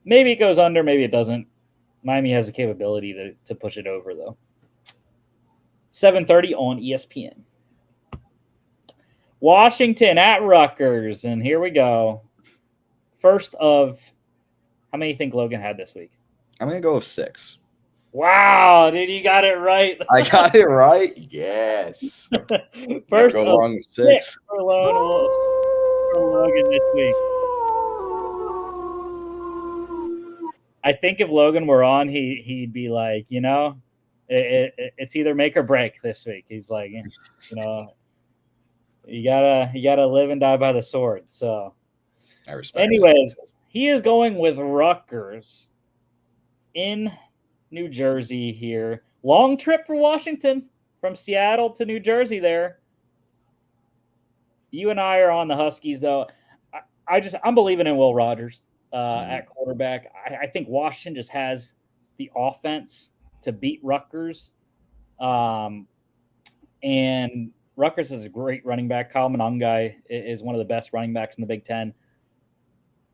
maybe it goes under, maybe it doesn't. Miami has the capability to push it over, though. 7:30 on ESPN. Washington at Rutgers, and here we go. First of, how many do you think Logan had this week? I'm going to go with 6. Wow, dude, you got it right. I got it right? Yes. First of 6 for Lone Wolves for Logan this week. I think if Logan were on, he'd be like, it's either make or break this week. He's like, you gotta live and die by the sword. So, I respect. Anyways, he is going with Rutgers in New Jersey here. Long trip for Washington from Seattle to New Jersey. There, you and I are on the Huskies, though. I'm believing in Will Rogers at quarterback. I think Washington just has the offense to beat Rutgers, and Rutgers is a great running back. Kyle Monangai is one of the best running backs in the Big Ten.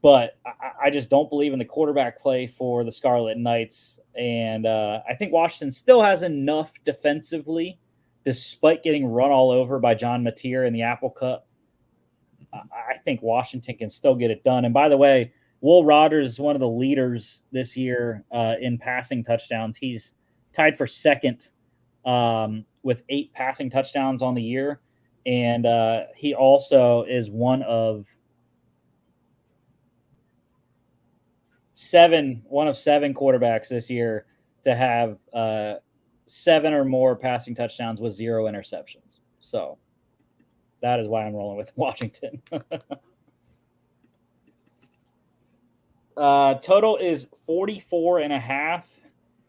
But I just don't believe in the quarterback play for the Scarlet Knights. And I think Washington still has enough defensively, despite getting run all over by John Mateer in the Apple Cup. I think Washington can still get it done. And by the way, Will Rogers is one of the leaders this year in passing touchdowns. He's tied for second with 8 passing touchdowns on the year. And he also is one of seven quarterbacks this year to have 7 or more passing touchdowns with 0 interceptions. So that is why I'm rolling with Washington. Total is 44.5.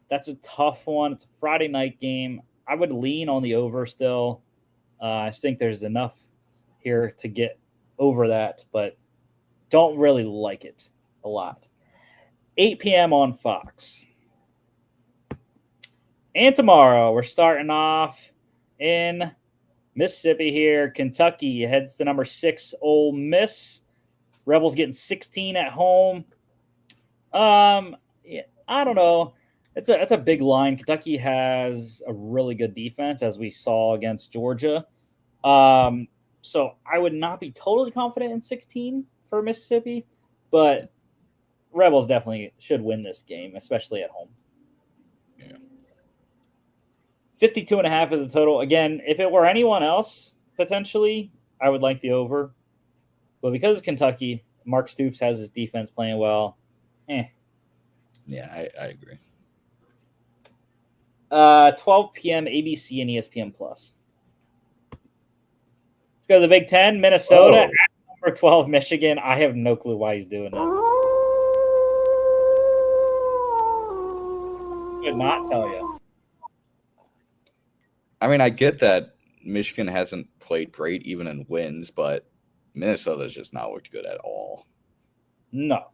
That's a tough one. It's a Friday night game. I would lean on the over still. I think there's enough here to get over that, but don't really like it a lot. 8 p.m. on Fox. And tomorrow we're starting off in Mississippi here. Kentucky heads to number 6 Ole Miss. Rebels getting 16 at home. Yeah, I don't know. It's a big line. Kentucky has a really good defense, as we saw against Georgia. So I would not be totally confident in 16 for Mississippi, but Rebels definitely should win this game, especially at home. Yeah. 52.5 is the total. Again, if it were anyone else, potentially, I would like the over. But because it's Kentucky, Mark Stoops has his defense playing well. Yeah, I agree. 12 p.m. ABC and ESPN Plus. Let's go to the Big Ten. Minnesota at number 12, Michigan. I have no clue why he's doing this. Could not tell you. I mean, I get that Michigan hasn't played great even in wins, but Minnesota's just not looked good at all. No.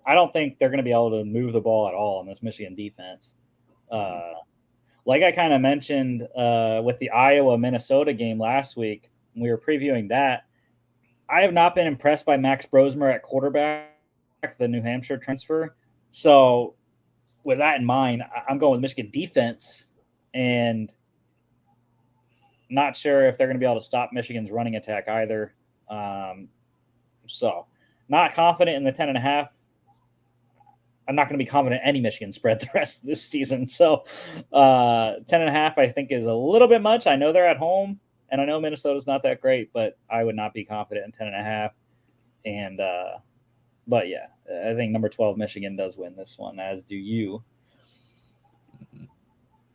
I don't think they're going to be able to move the ball at all in this Michigan defense. Like I kind of mentioned with the Iowa-Minnesota game last week, when we were previewing that, I have not been impressed by Max Brosmer at quarterback, the New Hampshire transfer. So with that in mind, I'm going with Michigan defense, and not sure if they're going to be able to stop Michigan's running attack either. So not confident in the 10.5. I'm not going to be confident in any Michigan spread the rest of this season. So 10.5, I think, is a little bit much. I know they're at home, and I know Minnesota's not that great, but I would not be confident in 10.5. And but yeah, I think number 12 Michigan does win this one, as do you.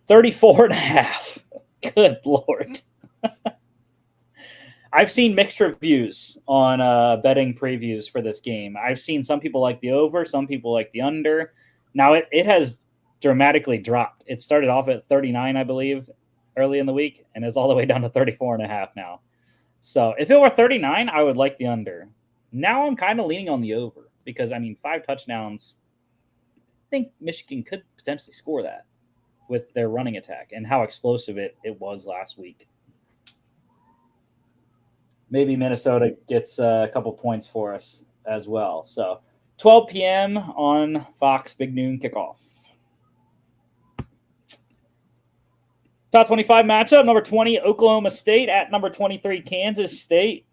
34.5. Good Lord. I've seen mixed reviews on betting previews for this game. I've seen some people like the over, some people like the under. Now it has dramatically dropped. It started off at 39, I believe, early in the week, and is all the way down to 34.5 now. So if it were 39, I would like the under. Now I'm kind of leaning on the over because, 5 touchdowns. I think Michigan could potentially score that with their running attack and how explosive it was last week. Maybe Minnesota gets a couple points for us as well. So 12 p.m. on Fox, big noon kickoff. Top 25 matchup, number 20, Oklahoma State at number 23, Kansas State.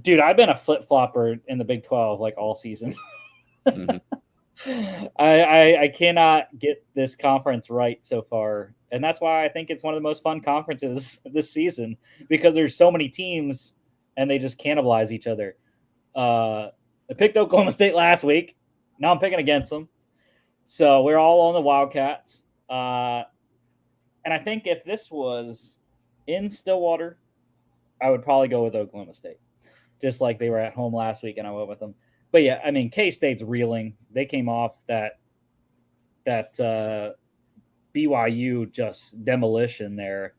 Dude, I've been a flip-flopper in the Big 12 like all season. Mm-hmm. I cannot get this conference right so far. And that's why I think it's one of the most fun conferences this season, because there's so many teams and they just cannibalize each other. I picked Oklahoma State last week. Now I'm picking against them. So we're all on the Wildcats. And I think if this was in Stillwater, I would probably go with Oklahoma State, just like they were at home last week and I went with them. But yeah, K-State's reeling. They came off that BYU just demolition there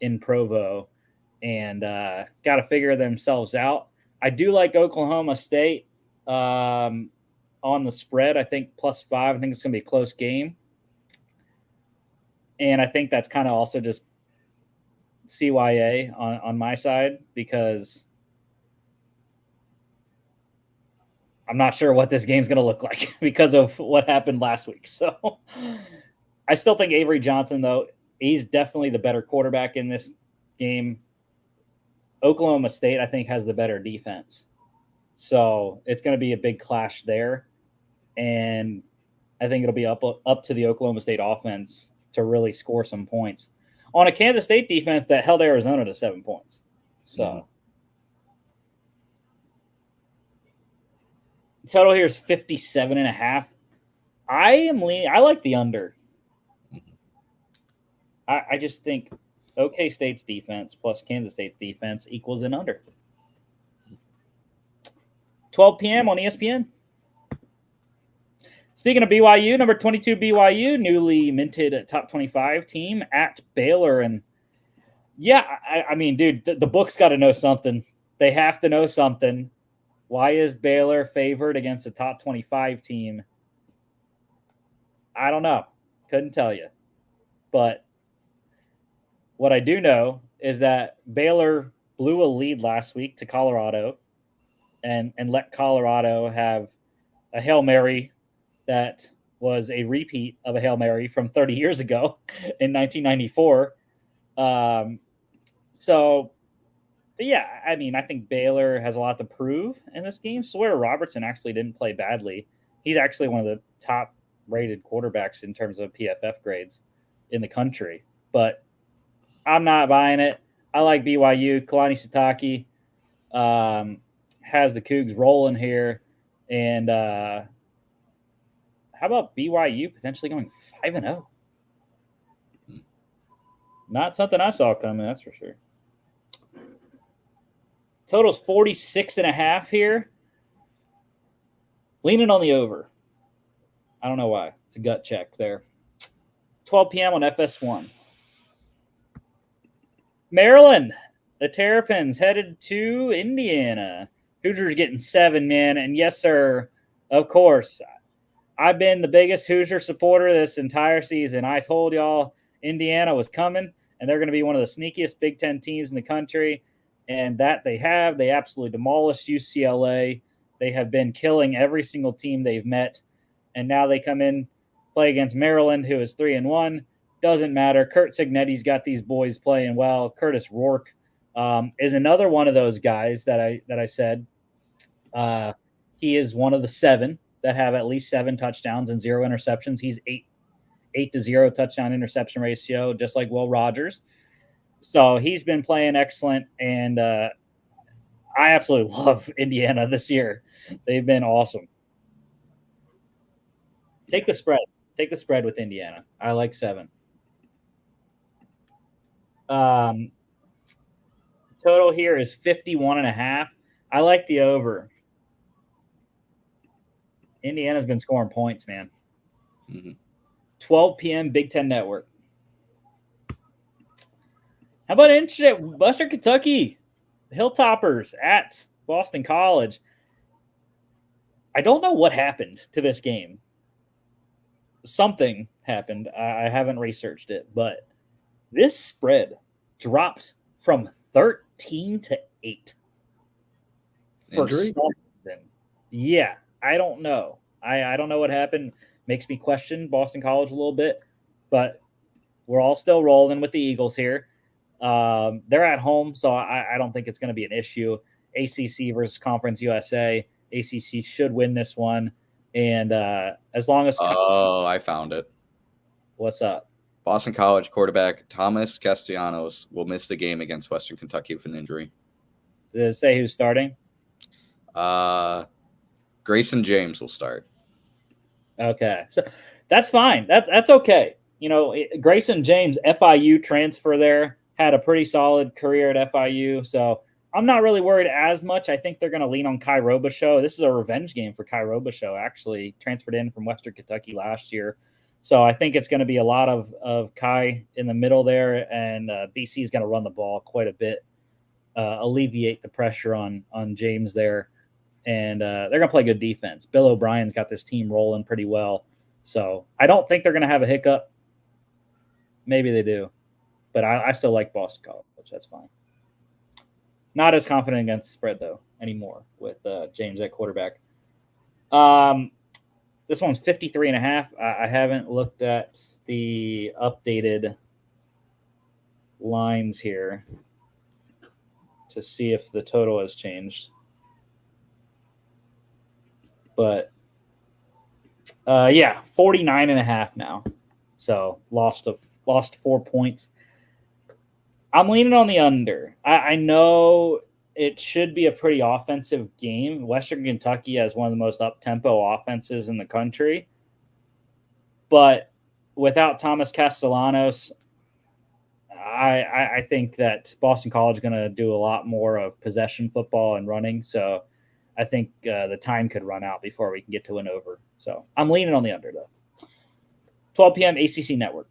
in Provo, and got to figure themselves out. I do like Oklahoma State on the spread. I think +5. I think it's going to be a close game. And I think that's kind of also just CYA on my side, because I'm not sure what this game's going to look like because of what happened last week. So I still think Avery Johnson, though, he's definitely the better quarterback in this game. Oklahoma State, I think, has the better defense. So it's going to be a big clash there. And I think it'll be up to the Oklahoma State offense to really score some points. on a Kansas State defense that held Arizona to 7 points. So total here is 57.5. I am leaning. I like the under. I just think OK State's defense plus Kansas State's defense equals an under. 12 p.m. on ESPN. Speaking of BYU, number 22 BYU, newly minted top 25 team at Baylor. And yeah, I mean, dude, the book's got to know something. They have to know something. Why is Baylor favored against a top 25 team? I don't know. Couldn't tell you. But what I do know is that Baylor blew a lead last week to Colorado and let Colorado have a Hail Mary that was a repeat of a Hail Mary from 30 years ago in 1994. So, yeah, I mean, I think Baylor has a lot to prove in this game. Sawyer Robertson actually didn't play badly. He's actually one of the top-rated quarterbacks in terms of PFF grades in the country. But I'm not buying it. I like BYU. Kalani Sitake has the Cougs rolling here. And how about BYU potentially going 5-0? Not something I saw coming, that's for sure. Total's 46.5 here. Leaning on the over. I don't know why. It's a gut check there. 12 p.m. on FS1. Maryland, the Terrapins headed to Indiana. Hoosiers getting 7, man. And yes, sir, of course, I've been the biggest Hoosier supporter this entire season. I told y'all Indiana was coming, and they're going to be one of the sneakiest Big Ten teams in the country. And that they have. They absolutely demolished UCLA. They have been killing every single team they've met. And now they come in, play against Maryland, who is 3-1. Doesn't matter. Kurt Cignetti's got these boys playing well. Curtis Rourke is another one of those guys that I said. He is one of the 7 that have at least 7 touchdowns and 0 interceptions. He's 8-0 touchdown interception ratio, just like Will Rogers. So he's been playing excellent, and I absolutely love Indiana this year. They've been awesome. Take the spread. Take the spread with Indiana. I like 7. Total here is 51.5. I like the over. Indiana's been scoring points, man. 12 p.m. Big Ten Network. How about Western Kentucky? Hilltoppers at Boston College. I don't know what happened to this game. Something happened. I haven't researched it, but this spread dropped from 13 to 8. For some reason. Yeah, I don't know. I don't know what happened. Makes me question Boston College a little bit, but we're all still rolling with the Eagles here. They're at home, so I don't think it's going to be an issue. ACC versus Conference USA. ACC should win this one. And as long as... Oh, I found it. What's up? Boston College quarterback Thomas Castellanos will miss the game against Western Kentucky with an injury. Did it say who's starting? Grayson James will start. Okay. So that's fine. That's okay. You know, Grayson James, FIU transfer there, had a pretty solid career at FIU. So I'm not really worried as much. I think they're going to lean on Kai Robichaux. This is a revenge game for Kai Robichaux, actually. Transferred in from Western Kentucky last year. So I think it's going to be a lot of Kai in the middle there, and BC is going to run the ball quite a bit, alleviate the pressure on James there. And they're going to play good defense. Bill O'Brien's got this team rolling pretty well. So I don't think they're going to have a hiccup. Maybe they do. But I still like Boston College. That's fine. Not as confident against the spread, though, anymore with James at quarterback. This one's 53.5. I haven't looked at the updated lines here to see if the total has changed. But, 49.5 now. So lost 4 points. I'm leaning on the under. I know it should be a pretty offensive game. Western Kentucky has one of the most up-tempo offenses in the country. But without Thomas Castellanos, I think that Boston College is going to do a lot more of possession football and running. So I think the time could run out before we can get to an over. So I'm leaning on the under, though. 12 p.m. ACC Network.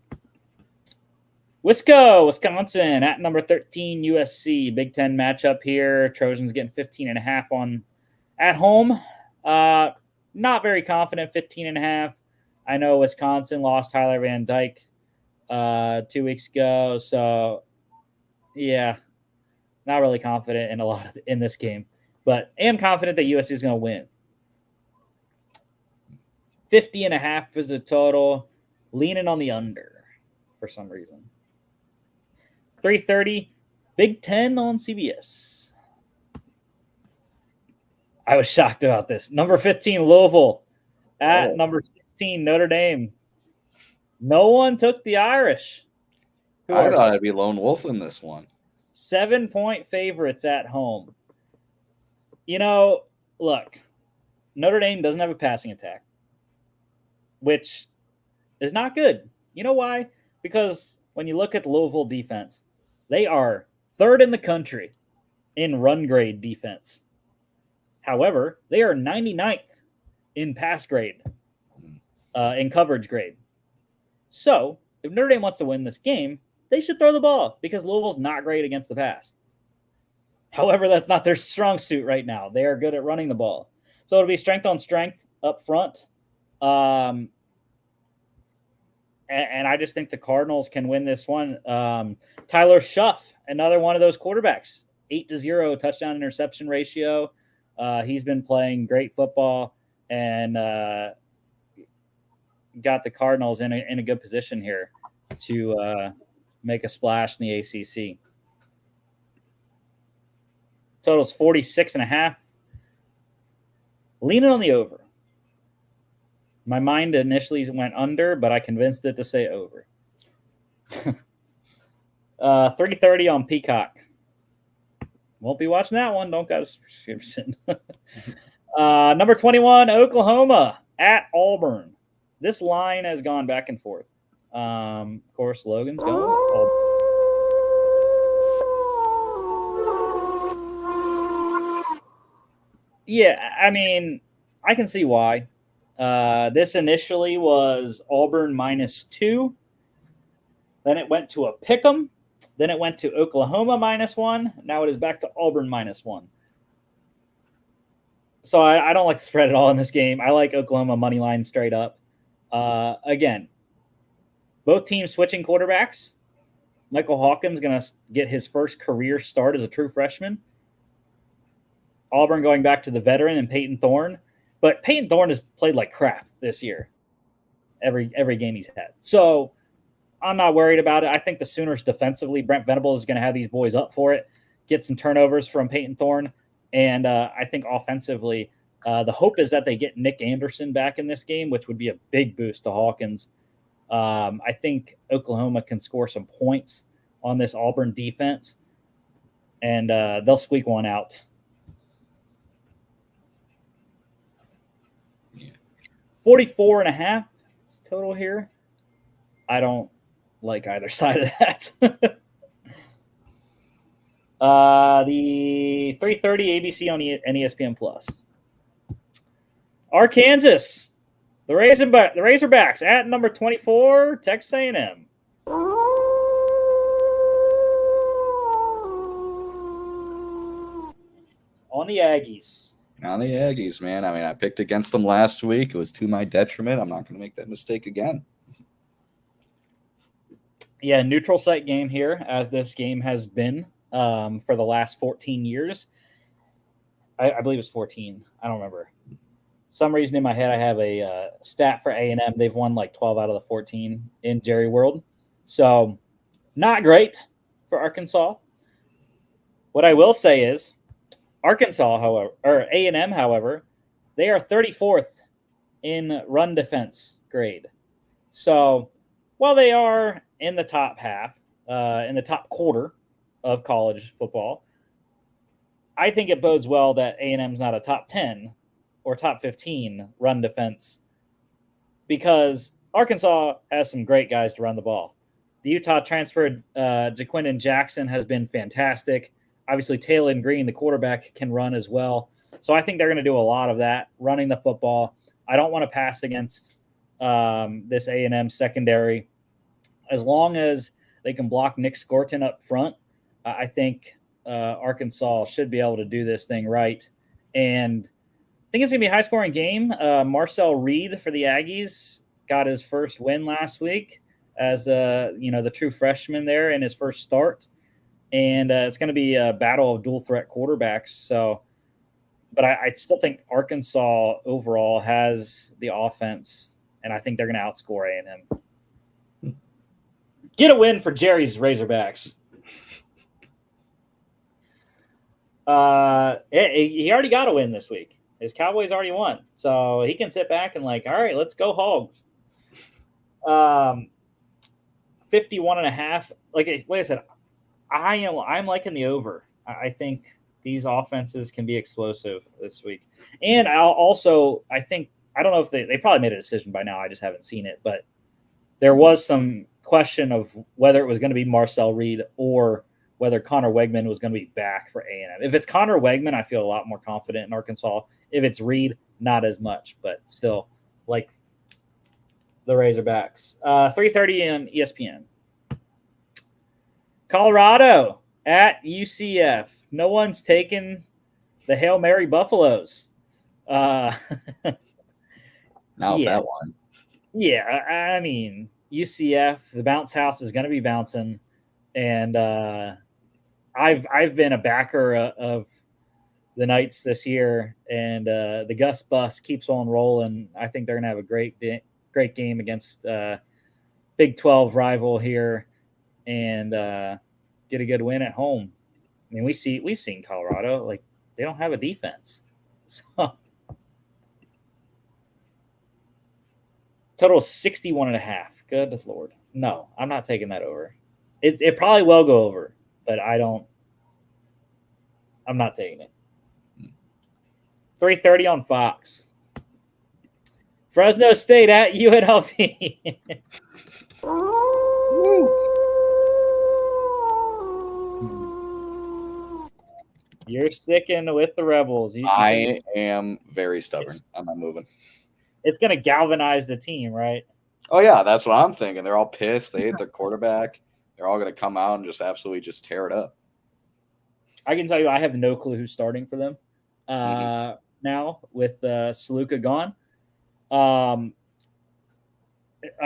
Wisconsin at number 13, USC. Big Ten matchup here. Trojans getting 15.5 on at home. Not very confident, 15.5. I know Wisconsin lost Tyler Van Dyke 2 weeks ago. So, yeah, not really confident in a lot in this game. But I am confident that USC is going to win. 50.5 is the total. Leaning on the under for some reason. 3:30, Big Ten on CBS. I was shocked about this. Number 15, Louisville at number 16, Notre Dame. No one took the Irish. I thought I'd be lone wolf in this one. 7-point favorites at home. Look, Notre Dame doesn't have a passing attack, which is not good. You know why? Because when you look at the Louisville defense, they are third in the country in run grade defense. However, they are 99th in pass grade, in coverage grade. So, if Notre Dame wants to win this game, they should throw the ball because Louisville's not great against the pass. However, that's not their strong suit right now. They are good at running the ball. So it'll be strength on strength up front. And I just think the Cardinals can win this one. Tyler Schuff, another one of those quarterbacks, 8-0 touchdown interception ratio. He's been playing great football and got the Cardinals in a good position here to make a splash in the ACC. Total's 46.5. Leaning on the over. My mind initially went under, but I convinced it to say over. 3:30 on Peacock. Won't be watching that one. Don't got a subscription. Number 21, Oklahoma at Auburn. This line has gone back and forth. Of course, Logan's going. Auburn. Yeah, I mean, I can see why. This initially was Auburn -2. Then it went to a pick'em. Then it went to Oklahoma -1. Now it is back to Auburn -1. So I don't like the spread at all in this game. I like Oklahoma money line straight up. Again, both teams switching quarterbacks. Michael Hawkins going to get his first career start as a true freshman. Auburn going back to the veteran and Peyton Thorne. But Peyton Thorne has played like crap this year. Every game he's had. So I'm not worried about it. I think the Sooners defensively, Brent Venables is going to have these boys up for it. Get some turnovers from Peyton Thorne. And I think offensively, the hope is that they get Nick Anderson back in this game, which would be a big boost to Hawkins. I think Oklahoma can score some points on this Auburn defense. And they'll squeak one out. 44.5 is total here. I don't like either side of that. The 3:30 ABC on ESPN Plus. Arkansas, the Razorbacks at number 24, Texas A&M. On the Aggies. On the Aggies, man. I mean, I picked against them last week. It was to my detriment. I'm not going to make that mistake again. Yeah, neutral site game here, as this game has been for the last 14 years. I believe it's 14. I don't remember. Some reason in my head I have a stat for A&M. They've won like 12 out of the 14 in Jerry World. So not great for Arkansas. What I will say is Arkansas, however, or A&M, however, they are 34th in run defense grade. So while they are in the top half, in the top quarter of college football. I think it bodes well that A&M's not a top 10 or top 15 run defense because Arkansas has some great guys to run the ball. The Utah transferred Jaquindon Jackson has been fantastic. Obviously, Taylon Green, the quarterback, can run as well. So I think they're going to do a lot of that, running the football. I don't want to pass against this A&M secondary. As long as they can block Nick Scorton up front, I think Arkansas should be able to do this thing right. And I think it's going to be a high-scoring game. Marcel Reed for the Aggies got his first win last week as the true freshman there in his first start. And it's going to be a battle of dual-threat quarterbacks. So, but I still think Arkansas overall has the offense, and I think they're going to outscore A&M. Get a win for Jerry's Razorbacks. He already got a win this week. His Cowboys already won. So he can sit back and all right, let's go Hogs. 51.5. Like I said, I'm liking the over. I think these offenses can be explosive this week. And I don't know if they probably made a decision by now. I just haven't seen it, but there was some question of whether it was going to be Marcel Reed or whether Connor Wegman was going to be back for A&M. If it's Connor Wegman, I feel a lot more confident in Arkansas. If it's Reed, not as much, but still like the Razorbacks. 3:30 on ESPN. Colorado at UCF. No one's taken the Hail Mary Buffaloes. Now that one. Yeah, I mean, UCF, the bounce house is going to be bouncing. And I've been a backer of the Knights this year, and the Gus bus keeps on rolling. I think they're going to have a great game against Big 12 rival here, and get a good win at home. I mean, we've seen Colorado, they don't have a defense. So total 61.5. Good Lord. No, I'm not taking that over. It probably will go over, but I'm not taking it. 3:30 on Fox. Fresno State at UNLV. You're sticking with the Rebels. I am very stubborn. I'm not moving. It's going to galvanize the team, right? Oh, yeah, that's what I'm thinking. They're all pissed. They hate their quarterback. They're all going to come out and just absolutely just tear it up. I can tell you I have no clue who's starting for them now with Saluka gone. I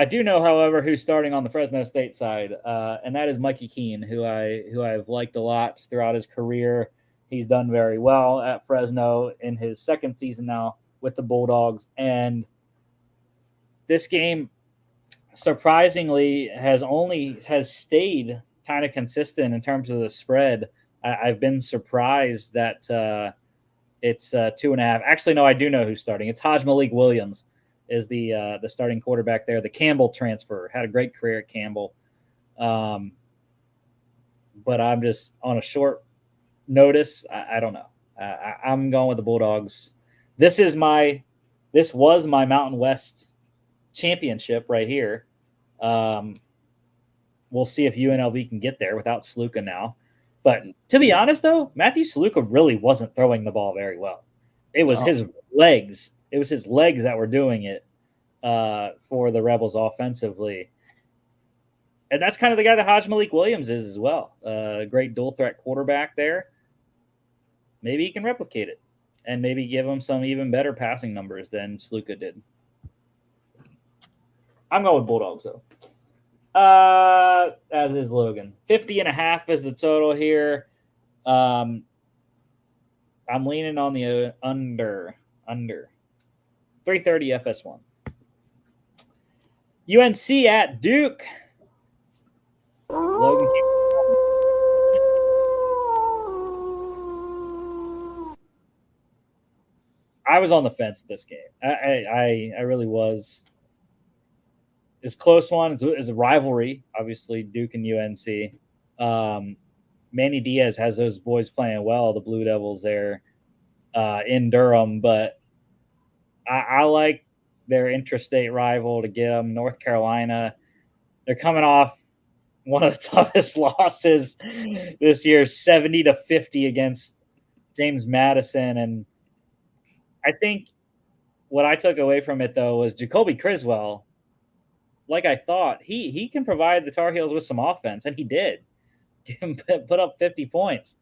do know, however, who's starting on the Fresno State side, and that is Mikey Keene, who I've liked a lot throughout his career. He's done very well at Fresno in his second season now with the Bulldogs. And this game, surprisingly, has stayed kind of consistent in terms of the spread. I've been surprised that it's 2.5. Actually, no, I do know who's starting. It's Hajj Malik Williams is the starting quarterback there. The Campbell transfer had a great career at Campbell, but I'm just on a short notice. I don't know. I'm going with the Bulldogs. This was my Mountain West championship right here. We'll see if UNLV can get there without Sluka now. But to be honest, though, Matthew Sluka really wasn't throwing the ball very well. It was his legs. It was his legs that were doing it for the Rebels offensively. And that's kind of the guy that Hajj Malik Williams is as well. Great dual threat quarterback there. Maybe he can replicate it and maybe give him some even better passing numbers than Sluka did. I'm going with Bulldogs, though. As is Logan. 50.5 is the total here. I'm leaning on the under. 3:30 FS1. UNC at Duke. Logan. I was on the fence this game. I really was. It's a close one. It's a rivalry, obviously, Duke and UNC. Manny Diaz has those boys playing well, the Blue Devils there in Durham, but I like their intrastate rival to get them, North Carolina. They're coming off one of the toughest losses this year, 70-50 against James Madison. And I think what I took away from it, though, was Jacoby Criswell. Like I thought, he can provide the Tar Heels with some offense, and he did. Put up 50 points.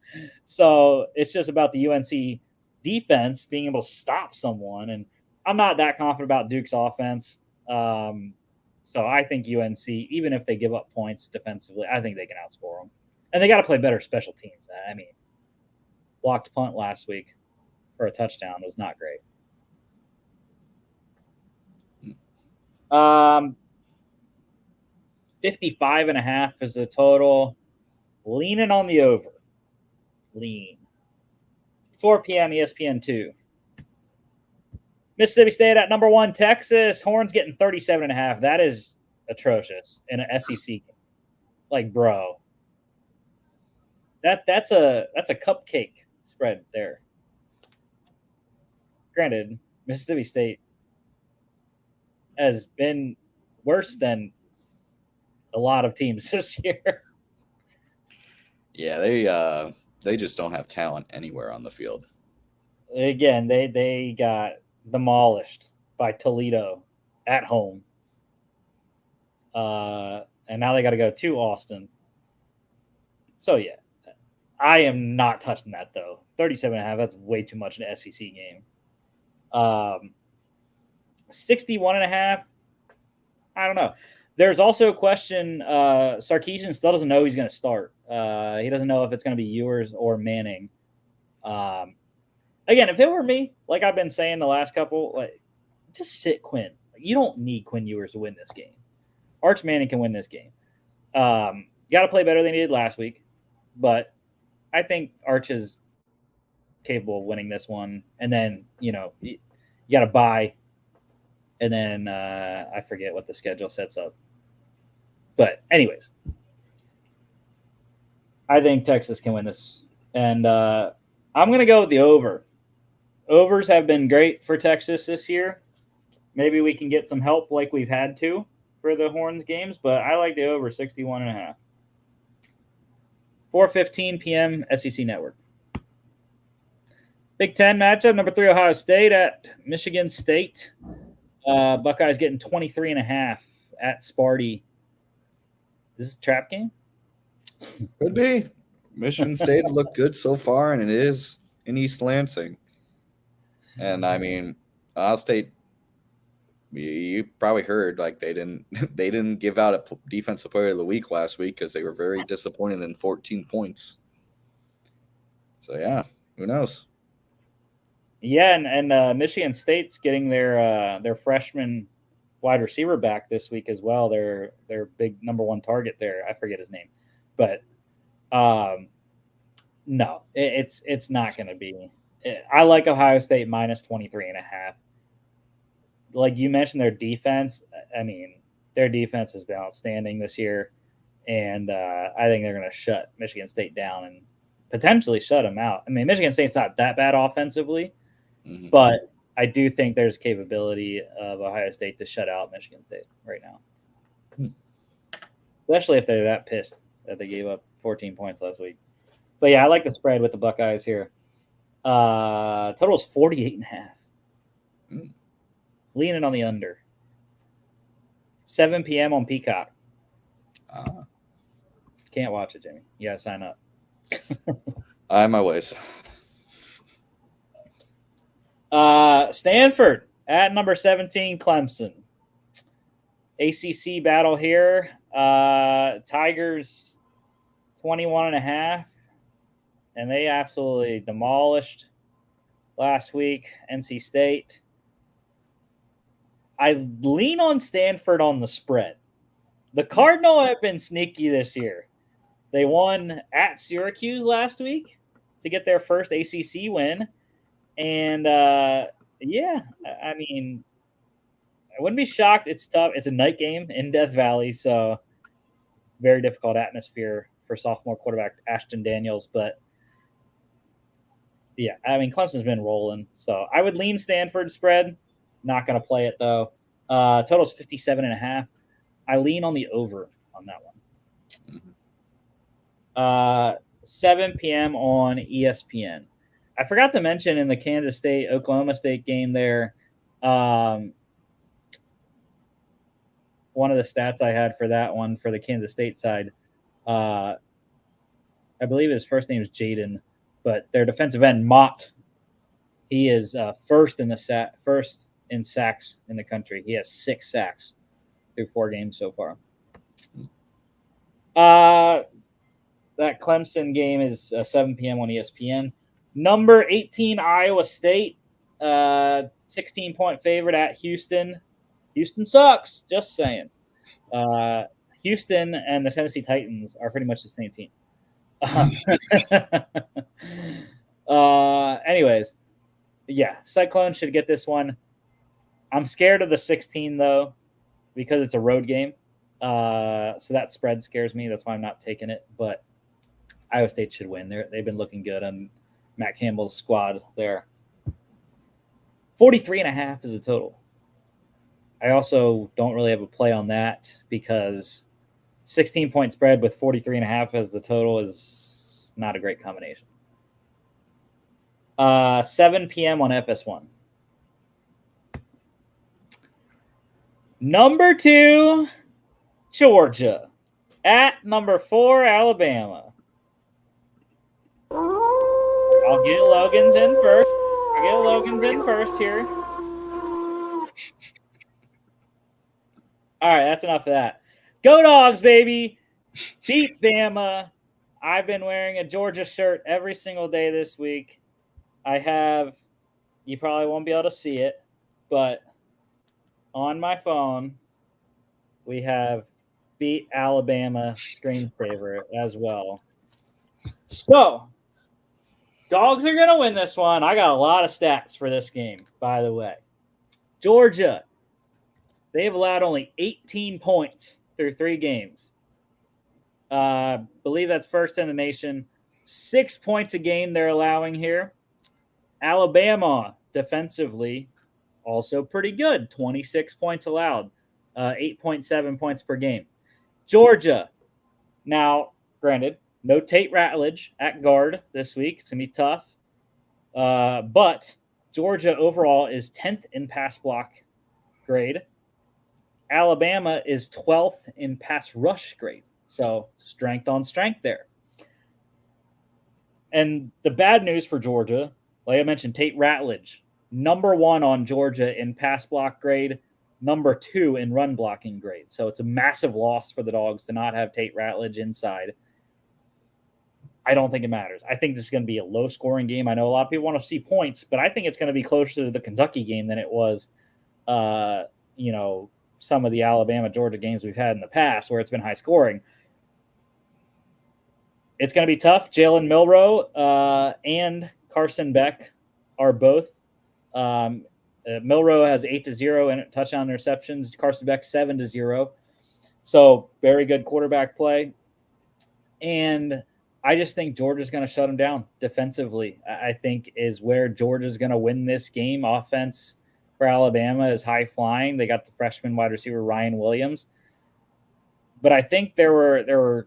So it's just about the UNC defense being able to stop someone. And I'm not that confident about Duke's offense. So I think UNC, even if they give up points defensively, I think they can outscore them. And they got to play better special teams. I mean, blocked punt last week for a touchdown was not great. 55.5 is the total. Leaning on the over. Lean. 4 p.m. ESPN2. Mississippi State at number 1, Texas. Horns getting 37.5. That is atrocious in an SEC game. Like, bro. That's a cupcake spread there. Granted, Mississippi State has been worse than a lot of teams this year. Yeah, they just don't have talent anywhere on the field. Again, they got demolished by Toledo at home. And now they got to go to Austin. So, yeah. I am not touching that, though. 37.5, that's way too much in an SEC game. 61.5, I don't know. There's also a question. Sarkisian still doesn't know he's going to start. He doesn't know if it's going to be Ewers or Manning. Again, if it were me, like I've been saying the last couple, like, just sit Quinn. You don't need Quinn Ewers to win this game. Arch Manning can win this game. Got to play better than he did last week, but I think Arch is capable of winning this one. And then, you got to bye. And then I forget what the schedule sets up. But anyways, I think Texas can win this. And I'm going to go with the over. Overs have been great for Texas this year. Maybe we can get some help like we've had to for the Horns games, but I like the over 61.5. 4:15 p.m. SEC Network. Big Ten matchup, number 3 Ohio State at Michigan State. Buckeyes getting 23.5 at Sparty. Is this a trap game? Could be. Michigan State looked good so far, and it is in East Lansing. And I mean, Ohio State, you probably heard like they didn't give out a defensive player of the week last week because they were very disappointed in 14 points. So yeah, who knows? Yeah, and Michigan State's getting their freshman wide receiver back this week as well. Their big number 1 target there. I forget his name, but no, it's not going to be. I like Ohio State minus 23.5. Like you mentioned, their defense. I mean, their defense has been outstanding this year, and I think they're going to shut Michigan State down and potentially shut them out. I mean, Michigan State's not that bad offensively, but I do think there's capability of Ohio State to shut out Michigan State right now, especially if they're that pissed that they gave up 14 points last week. But yeah, I like the spread with the Buckeyes here. Total is 48.5. Leaning on the under. 7 p.m. on Peacock. Can't watch it, Jimmy. You got to sign up. I my ways. Stanford at number 17, Clemson. ACC battle here. Tigers 21.5. And they absolutely demolished last week NC State. I lean on Stanford on the spread. The Cardinals have been sneaky this year. They won at Syracuse last week to get their first ACC win. And, yeah, I mean, I wouldn't be shocked. It's tough. It's a night game in Death Valley, so very difficult atmosphere for sophomore quarterback Ashton Daniels. But yeah, I mean, Clemson's been rolling. So I would lean Stanford spread. Not going to play it, though. Total's 57.5. I lean on the over on that one. 7 p.m. on ESPN. I forgot to mention in the Kansas State Oklahoma State game there, one of the stats I had for that one for the Kansas State side, I believe his first name is Jaden, but their defensive end Mott, he is first in sacks in the country. He has 6 sacks through 4 games so far. That Clemson game is 7 p.m. on ESPN. Number 18, Iowa State, 16-point favorite at Houston. Houston sucks, just saying. Houston and the Tennessee Titans are pretty much the same team. Anyways, yeah, Cyclones should get this one. I'm scared of the 16, though, because it's a road game. So that spread scares me. That's why I'm not taking it. But Iowa State should win. They've been looking good on Matt Campbell's squad there. 43.5 is the total. I also don't really have a play on that because 16-point spread with 43.5 as the total is not a great combination. 7 p.m. on FS1. Number 2, Georgia at number 4, Alabama. I'll get Logan's in first here. All right, that's enough of that. Go Dogs, baby. Beat Bama. I've been wearing a Georgia shirt every single day this week. You probably won't be able to see it, but on my phone, we have beat Alabama screensaver as well. So, Dogs are going to win this one. I got a lot of stats for this game, by the way. Georgia, they've allowed only 18 points through 3 games. Believe that's first in the nation. 6 points a game they're allowing here. Alabama, defensively, also pretty good. 26 points allowed. 8.7 points per game. Georgia, now, granted, no Tate Ratledge at guard this week. It's going to be tough. But Georgia overall is 10th in pass block grade. Alabama is 12th in pass rush grade. So strength on strength there. And the bad news for Georgia, like I mentioned, Tate Ratledge, number 1 on Georgia in pass block grade, number 2 in run blocking grade. So it's a massive loss for the Dogs to not have Tate Ratledge inside. I don't think it matters. I think this is going to be a low-scoring game. I know a lot of people want to see points, but I think it's going to be closer to the Kentucky game than it was, some of the Alabama-Georgia games we've had in the past where it's been high-scoring. It's going to be tough. Jalen Milroe and Carson Beck are both. Milroe has 8-0 in touchdown interceptions. Carson Beck 7-0. So very good quarterback play. And I just think Georgia's going to shut them down defensively. I think is where Georgia's going to win this game. Offense for Alabama is high flying. They got the freshman wide receiver Ryan Williams. But I think there were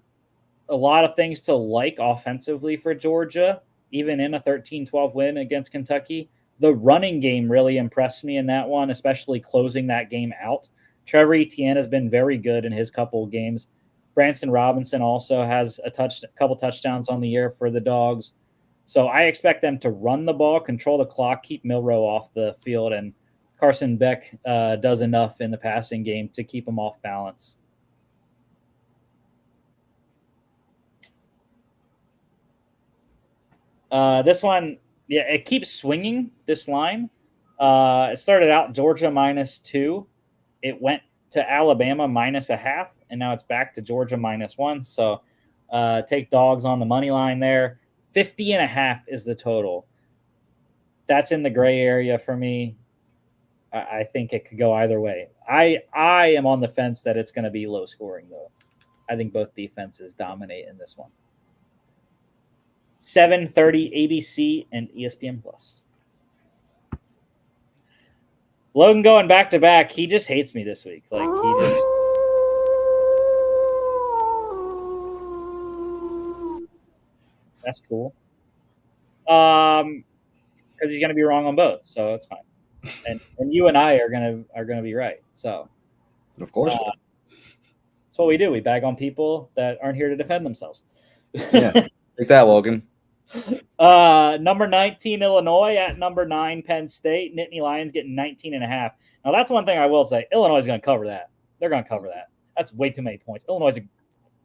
a lot of things to like offensively for Georgia, even in a 13-12 win against Kentucky. The running game really impressed me in that one, especially closing that game out. Trevor Etienne has been very good in his couple of games. Branson Robinson also has a couple touchdowns on the year for the Dogs. So I expect them to run the ball, control the clock, keep Milroe off the field, and Carson Beck does enough in the passing game to keep him off balance. This one, yeah, it keeps swinging, this line. It started out Georgia -2. It went to Alabama -0.5, and now it's back to Georgia -1. So take Dogs on the money line there. 50.5 is the total. That's in the gray area for me. I think it could go either way. I am on the fence that it's going to be low scoring, though. I think both defenses dominate in this one. 7:30 ABC and ESPN Plus. Logan going back to back. He just hates me this week. Like he just. That's cool. Because he's gonna be wrong on both, so it's fine. And you and I are gonna be right. So Of course. that's what we do. We bag on people that aren't here to defend themselves. Yeah. Take that, Logan. Number 19 Illinois at number 9 Penn State. Nittany Lions getting 19.5. Now that's one thing I will say. Illinois is going to cover that. They're going to cover that. That's way too many points. Illinois is a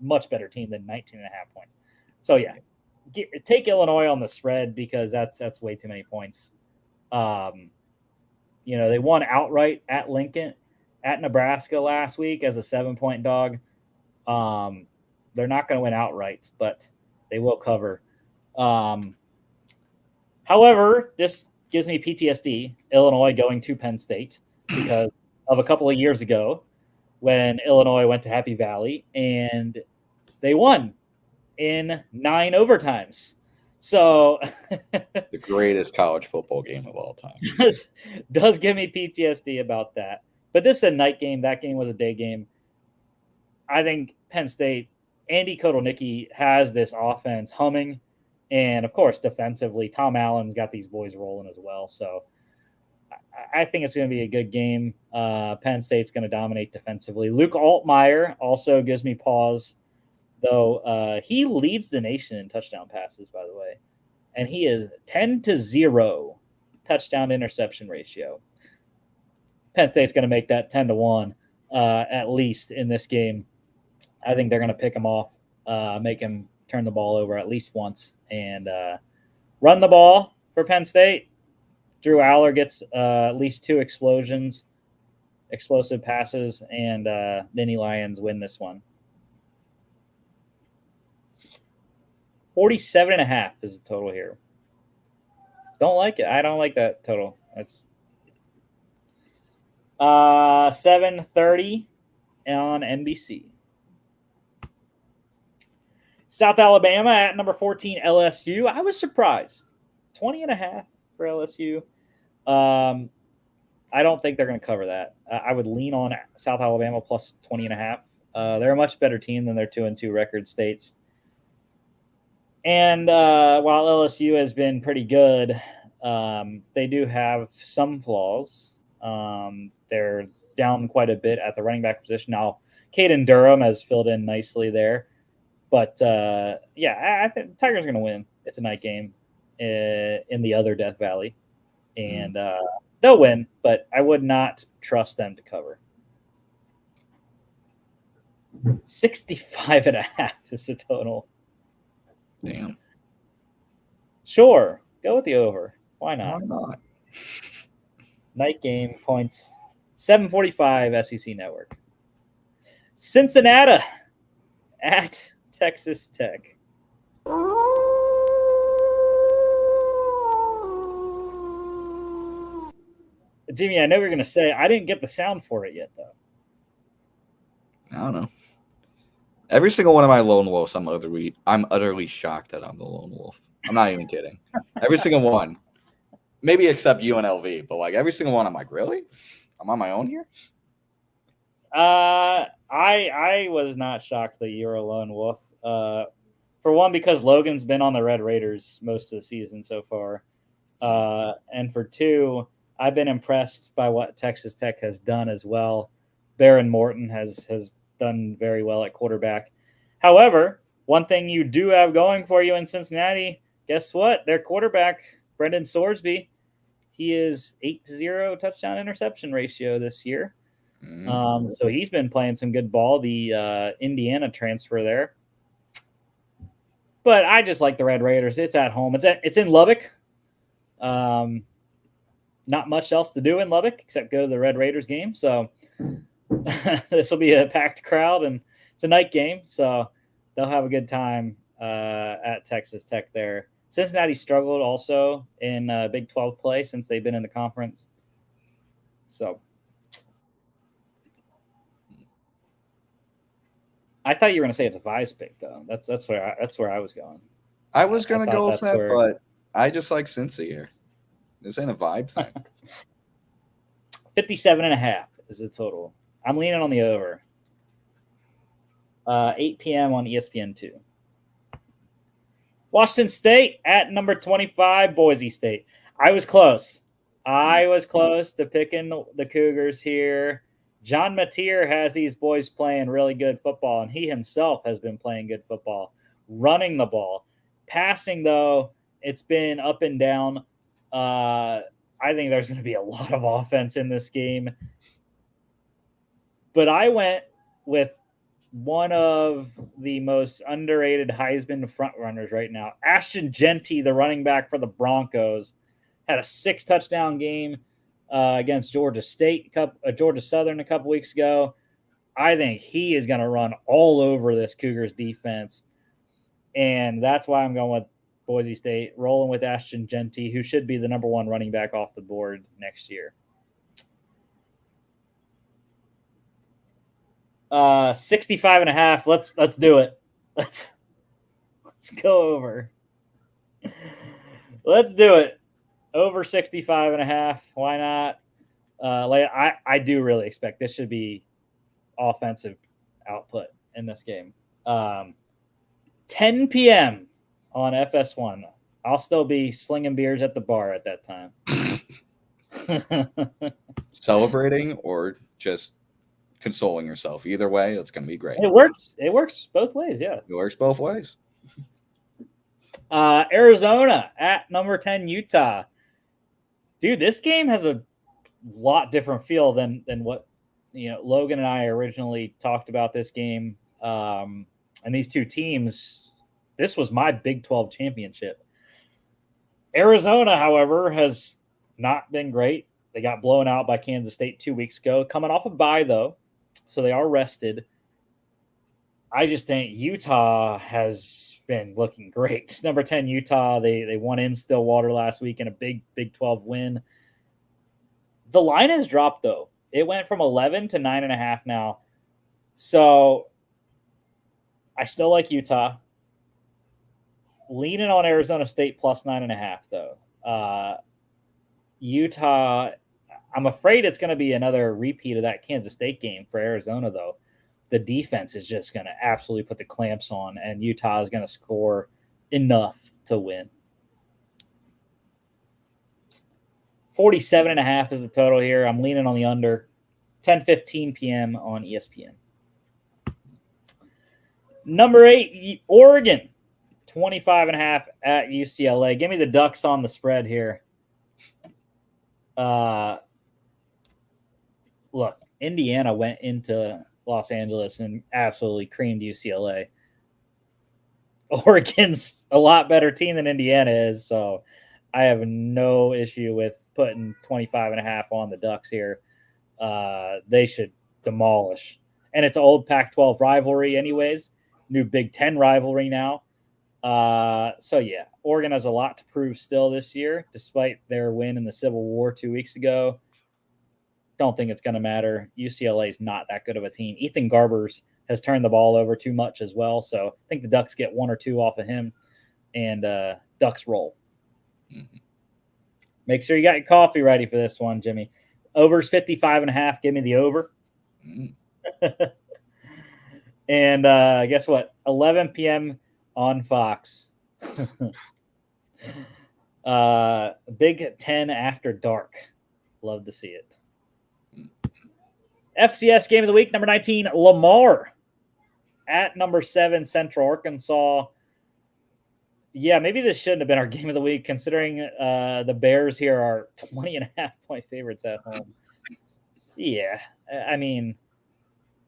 much better team than 19.5 points. So yeah, take Illinois on the spread because that's way too many points. They won outright at Lincoln, at Nebraska last week as a 7-point dog. They're not going to win outright, but they will cover. However, this gives me PTSD, Illinois going to Penn State, because of a couple of years ago when Illinois went to Happy Valley and they won in 9 overtimes. So the greatest college football game of all time. does give me PTSD about that. But this is a night game. That game was a day game. I think Penn State, Andy Kotelnicki has this offense humming. And, of course, defensively, Tom Allen's got these boys rolling as well. So I think it's going to be a good game. Penn State's going to dominate defensively. Luke Altmaier also gives me pause, though he leads the nation in touchdown passes, by the way. And he is 10-0 touchdown interception ratio. Penn State's going to make that 10-1 at least in this game. I think they're going to pick him off, make him turn the ball over at least once, and run the ball for Penn State. Drew Aller gets at least 2 explosive passes, and Nittany Lions win this one. 47.5 is the total here. Don't like it. I don't like that total. That's 7:30 on NBC. South Alabama at number 14 LSU. I was surprised. 20.5 for LSU. I don't think they're going to cover that. I would lean on South Alabama plus 20.5. They're a much better team than their 2-2 record states. And while LSU has been pretty good, they do have some flaws. They're down quite a bit at the running back position. Now, Caden Durham has filled in nicely there. But, I think Tigers are going to win. It's a night game in the other Death Valley. And they'll win, but I would not trust them to cover. 65.5 is the total. Damn. Sure. Go with the over. Why not? Why not? Night game points. 7:45 SEC Network. Cincinnati at Texas Tech. Jimmy, I know you're going to say I didn't get the sound for it yet, though. I don't know. Every single one of my lone wolves, I'm utterly shocked that I'm the lone wolf. I'm not even kidding. Every single one. Maybe except UNLV, but like every single one, I'm like, really? I'm on my own here? I was not shocked that you're a lone wolf. For one, because Logan's been on the Red Raiders most of the season so far. And for two, I've been impressed by what Texas Tech has done as well. Baron Morton has done very well at quarterback. However, one thing you do have going for you in Cincinnati, guess what? Their quarterback, Brendan Sorsby, he is 8-0 touchdown interception ratio this year. So he's been playing some good ball, the Indiana transfer there. But I just like the Red Raiders. It's at home. It's in Lubbock. Not much else to do in Lubbock except go to the Red Raiders game. So this will be a packed crowd, and it's a night game. So they'll have a good time at Texas Tech there. Cincinnati struggled also in Big 12 play since they've been in the conference. So I thought you were going to say it's a Vice pick, though. That's where I was going. I was I gonna thought go with that's that, where but I just like Cincy here. This ain't a vibe thing. 57.5 is the total. I'm leaning on the over. 8 p.m. on ESPN2. Washington State at number 25, Boise State. I was close. I was close to picking the Cougars here. John Mateer has these boys playing really good football, and he himself has been playing good football, running the ball. Passing, though, it's been up and down. I think there's going to be a lot of offense in this game. But I went with one of the most underrated Heisman frontrunners right now. Ashton Genty, the running back for the Broncos, had a 6-touchdown game against Georgia Southern a couple weeks ago. I think he is going to run all over this Cougars defense, and that's why I'm going with Boise State, rolling with Ashton Genty, who should be the number 1 running back off the board next year. 65.5. Let's do it. Let's go over. Let's do it. Over 65.5. Why not? I do really expect this should be offensive output in this game. 10 p.m. on FS1. I'll still be slinging beers at the bar at that time. Celebrating or just consoling yourself. Either way, it's going to be great. It works. It works both ways. Yeah. It works both ways. Arizona at number 10, Utah. Dude, this game has a lot different feel than what Logan and I originally talked about this game. And these two teams, this was my Big 12 championship. Arizona, however, has not been great. They got blown out by Kansas State 2 weeks ago, coming off a bye, though, so they are rested. I just think Utah has been looking great. Number 10, Utah, they won in Stillwater last week in a big Big 12 win. The line has dropped, though. It went from 11 to 9.5 now. So I still like Utah. Leaning on Arizona State plus 9.5, though. Utah, I'm afraid it's going to be another repeat of that Kansas State game for Arizona, though. The defense is just going to absolutely put the clamps on, and Utah is going to score enough to win. 47.5 is the total here. I'm leaning on the under. 10:15 p.m. on ESPN. Number 8, Oregon. 25.5 at UCLA. Give me the Ducks on the spread here. Look, Indiana went into Los Angeles and absolutely creamed UCLA. Oregon's a lot better team than Indiana is, so I have no issue with putting 25.5 on the Ducks here. They should demolish. And it's an old Pac-12 rivalry anyways. New Big Ten rivalry now. So, yeah, Oregon has a lot to prove still this year, despite their win in the Civil War 2 weeks ago. Don't think it's going to matter. UCLA is not that good of a team. Ethan Garbers has turned the ball over too much as well, so I think the Ducks get 1 or 2 off of him, and Ducks roll. Mm-hmm. Make sure you got your coffee ready for this one, Jimmy. Over's 55.5. Give me the over. Mm-hmm. And guess what? 11 p.m. on Fox. Big 10 after dark. Love to see it. FCS game of the week, number 19, Lamar at number 7, Central Arkansas. Yeah, maybe this shouldn't have been our game of the week, considering the Bears here are 20.5 point favorites at home. Yeah, I mean,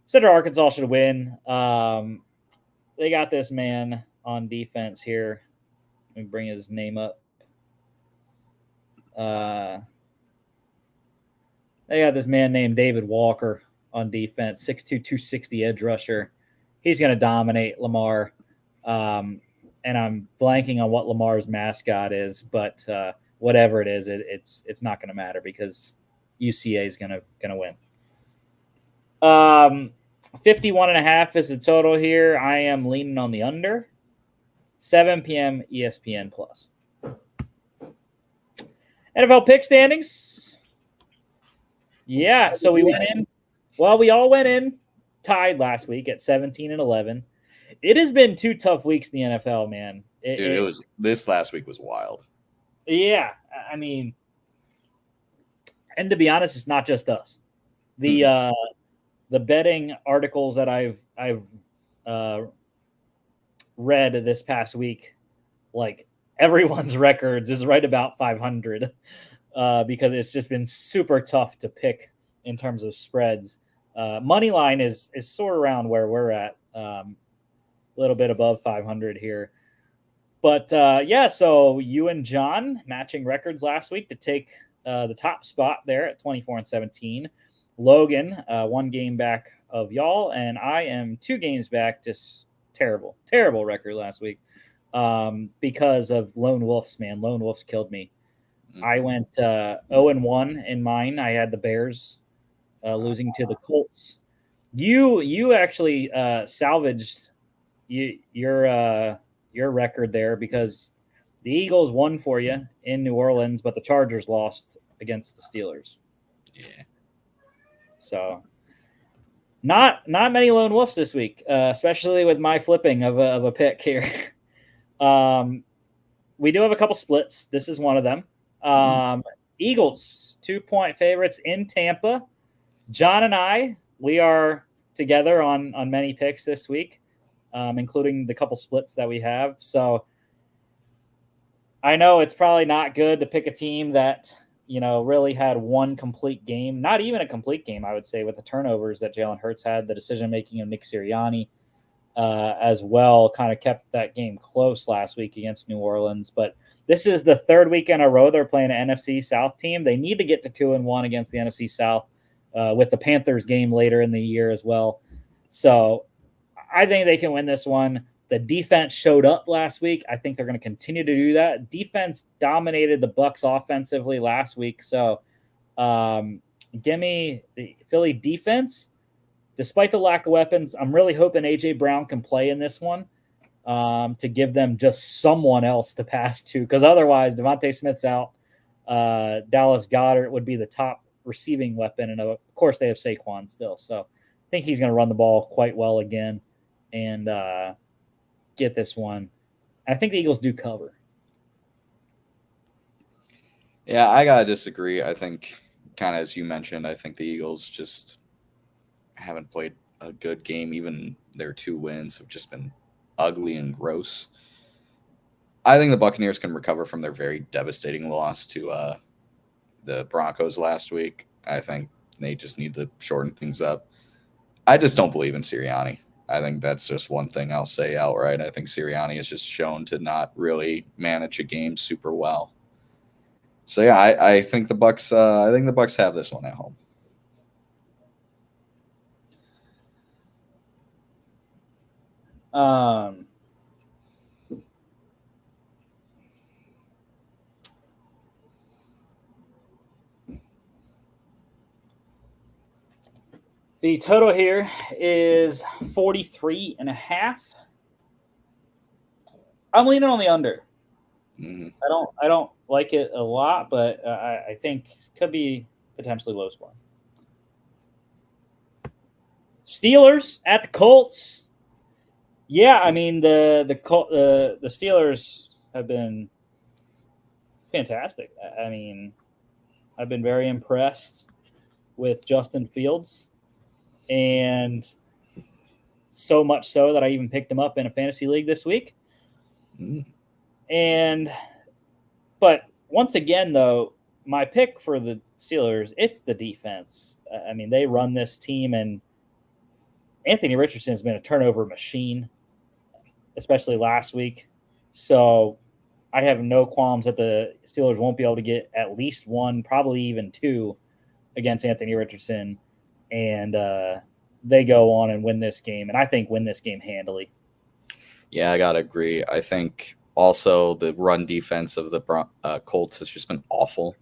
Central Arkansas should win. They got this man on defense here. Let me bring his name up. They got this man named David Walker on defense, 6'2", 260 edge rusher. He's going to dominate Lamar. And I'm blanking on what Lamar's mascot is, but whatever it is, it's not going to matter because UCA is going to win. 51.5 is the total here. I am leaning on the under. 7 p.m. ESPN Plus. NFL pick standings. Yeah, so we went in. Well, we all went in tied last week at 17-11. It has been 2 tough weeks in the NFL, man. This last week was wild. Yeah, I mean, and to be honest, it's not just us. The betting articles that I've read this past week, like everyone's records is right about 500 because it's just been super tough to pick in terms of spreads. Money line is sort of around where we're at, a little bit above 500 here. But yeah, so you and John matching records last week to take the top spot there at 24-17. Logan, 1 game back of y'all, and I am 2 games back. Just terrible record last week because of Lone Wolves, man. Lone Wolves killed me. I went 0-1 in mine. I had the Bears losing to the Colts. You actually salvaged your record there because the Eagles won for you in New Orleans, but the Chargers lost against the Steelers. Yeah. So not many lone wolves this week, especially with my flipping of a pick here. We do have a couple splits. This is one of them. Eagles 2-point favorites in Tampa. John and I, we are together on many picks this week, including the couple splits that we have. So I know it's probably not good to pick a team that, really had one complete game, not even a complete game, I would say, with the turnovers that Jalen Hurts had, the decision-making of Nick Sirianni as well kind of kept that game close last week against New Orleans. But this is the 3rd week in a row they're playing an NFC South team. They need to get to 2-1 against the NFC South with the Panthers game later in the year as well. So I think they can win this one. The defense showed up last week. I think they're going to continue to do that. Defense dominated the Bucs offensively last week. So give me the Philly defense. Despite the lack of weapons, I'm really hoping A.J. Brown can play in this one to give them just someone else to pass to, because otherwise Devontae Smith's out. Dallas Goedert would be the top receiving weapon, and of course they have Saquon still. So I think he's going to run the ball quite well again and get this one. I think the Eagles do cover. Yeah, I got to disagree. I think, kind of as you mentioned, I think the Eagles just haven't played a good game. Even their 2 wins have just been ugly and gross. I think the Buccaneers can recover from their very devastating loss to the Broncos last week. I think they just need to shorten things up. I just don't believe in Sirianni. I think that's just one thing I'll say outright. I think Sirianni has just shown to not really manage a game super well. So yeah, I think the Bucs. I think the Bucs have this one at home. The total here is 43.5. I'm leaning on the under. Mm-hmm. I don't like it a lot, but I think it could be potentially low scoring. Steelers at the Colts. Yeah, I mean the Steelers have been fantastic. I mean, I've been very impressed with Justin Fields, and so much so that I even picked him up in a fantasy league this week. But once again, though, my pick for the Steelers, it's the defense. I mean, they run this team, and Anthony Richardson has been a turnover machine, especially last week. So I have no qualms that the Steelers won't be able to get at least 1, probably even 2 against Anthony Richardson. And they go on and win this game, and I think win this game handily. Yeah, I got to agree. I think also the run defense of the Colts has just been awful.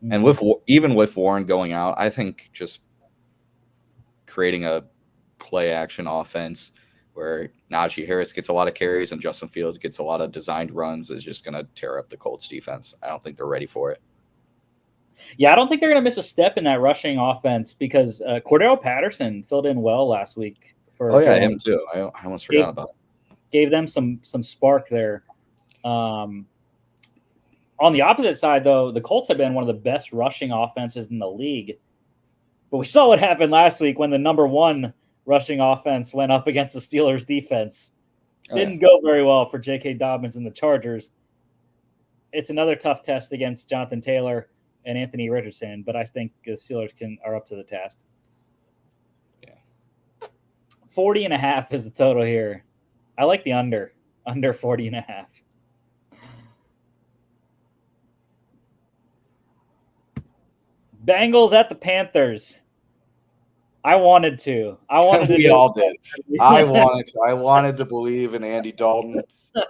Mm-hmm. And even with Warren going out, I think just creating a play action offense where Najee Harris gets a lot of carries and Justin Fields gets a lot of designed runs is just going to tear up the Colts defense. I don't think they're ready for it. Yeah, I don't think they're going to miss a step in that rushing offense because Cordell Patterson filled in well last week. Him too. I almost forgot about it. Gave them some spark there. On the opposite side, though, the Colts have been one of the best rushing offenses in the league. But we saw what happened last week when the number one rushing offense went up against the Steelers defense. Didn't go very well for J.K. Dobbins and the Chargers. It's another tough test against Jonathan Taylor and Anthony Richardson, but I think the Steelers are up to the task. Yeah. 40.5 is the total here. I like the under 40.5. Bengals at the Panthers. I wanted to. We all did. I wanted to believe in Andy Dalton.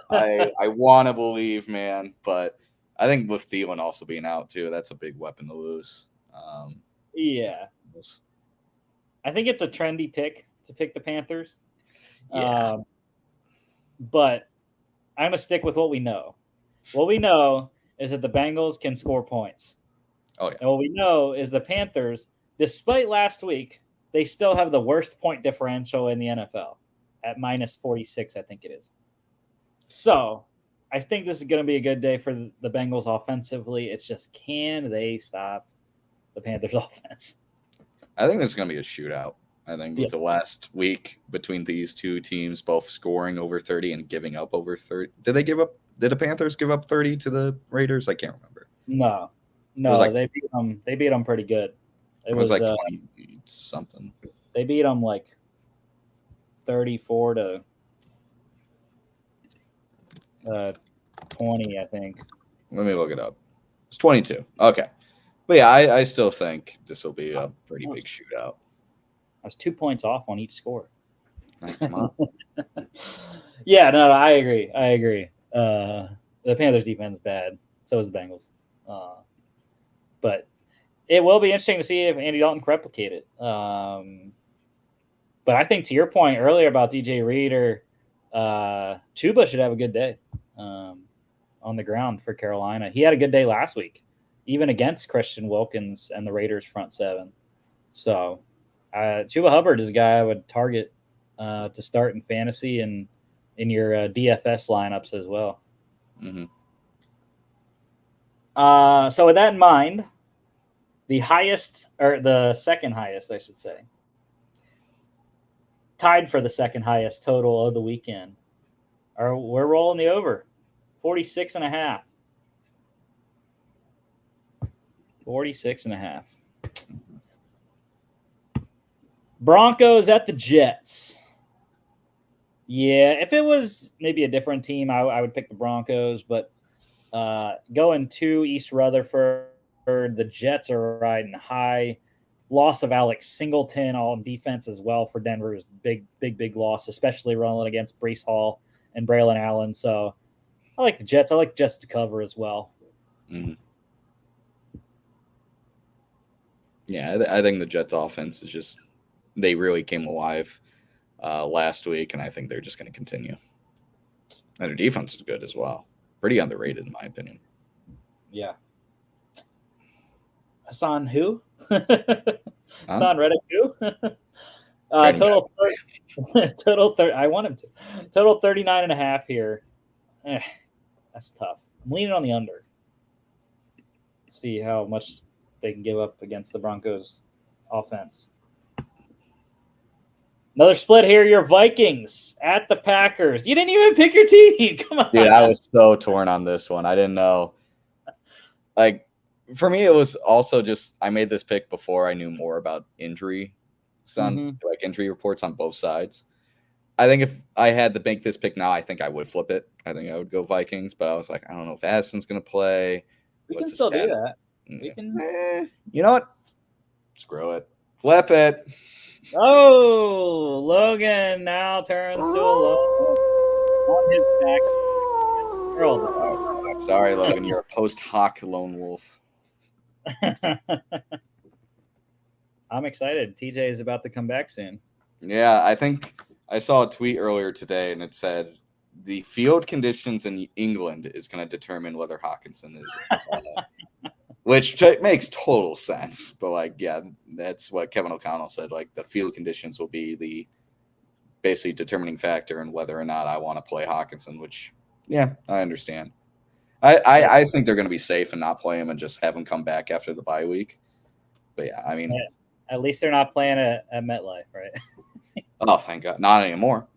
I want to believe, man. But I think with Thielen also being out too, that's a big weapon to lose. Yeah. I think it's a trendy pick to pick the Panthers. Yeah. But I'm going to stick with what we know. What we know is that the Bengals can score points. Oh, yeah. And what we know is the Panthers, despite last week, they still have the worst point differential in the NFL at minus 46, I think it is. So I think this is going to be a good day for the Bengals offensively. It's just, can they stop the Panthers offense? I think this is going to be a shootout. I think with the last week between these two teams, both scoring over 30 and giving up over 30. Did the Panthers give up 30 to the Raiders? I can't remember. No, they beat them. They beat them pretty good. It was like 20 something. They beat them like 34 to 20, I think. Let me look it up. It's 22. Okay. But yeah, I still think this will be a pretty big shootout. I was 2 points off on each score. Come on. Yeah, no, I agree. The Panthers defense is bad. So is the Bengals. But it will be interesting to see if Andy Dalton can replicate it. But I think to your point earlier about DJ Reed or Chuba should have a good day on the ground for Carolina. He had a good day last week, even against Christian Wilkins and the Raiders front seven. So Chuba Hubbard is a guy I would target to start in fantasy and in your DFS lineups as well. Mm-hmm. So with that in mind, the highest, or the second highest, I should say, tied for the second highest total of the weekend, we're rolling the over, 46.5. 46.5. Broncos at the Jets. Yeah, if it was maybe a different team, I would pick the Broncos, but going to East Rutherford, the Jets are riding high. Loss of Alex Singleton on defense as well for Denver's big loss, especially running against Breece Hall and Braylon Allen. So I like the Jets. I like Jets to cover as well. Mm-hmm. Yeah, I think the Jets offense is just, they really came alive last week, and I think they're just going to continue. And their defense is good as well. Pretty underrated, in my opinion. Yeah. Hassan who? Hassan Reddick who? Total 30. I want him to. Total 39.5 here. That's tough. I'm leaning on the under. See how much they can give up against the Broncos offense. Another split here. Your Vikings at the Packers. You didn't even pick your team. Come on. Dude, I was so torn on this one. I didn't know. Like, for me, it was also just, I made this pick before I knew more about injury reports on both sides. I think if I had to make this pick now, I think I would flip it. I think I would go Vikings, but I was like, I don't know if Addison's going to play. We can still do that. We can. You know what? Screw it. Flip it. Oh, Logan now turns to a low on his back. Oh, sorry, Logan. You're a post hoc lone wolf. I'm excited. TJ is about to come back soon. Yeah, I think I saw a tweet earlier today, and it said the field conditions in England is going to determine whether Hawkinson is, which makes total sense. But like, yeah, that's what Kevin O'Connell said. Like, the field conditions will be the basically determining factor in whether or not I want to play Hawkinson. Which, yeah, I understand. I think they're going to be safe and not play him and just have him come back after the bye week. But yeah, I mean, At least they're not playing at MetLife, right? oh, thank God, not anymore.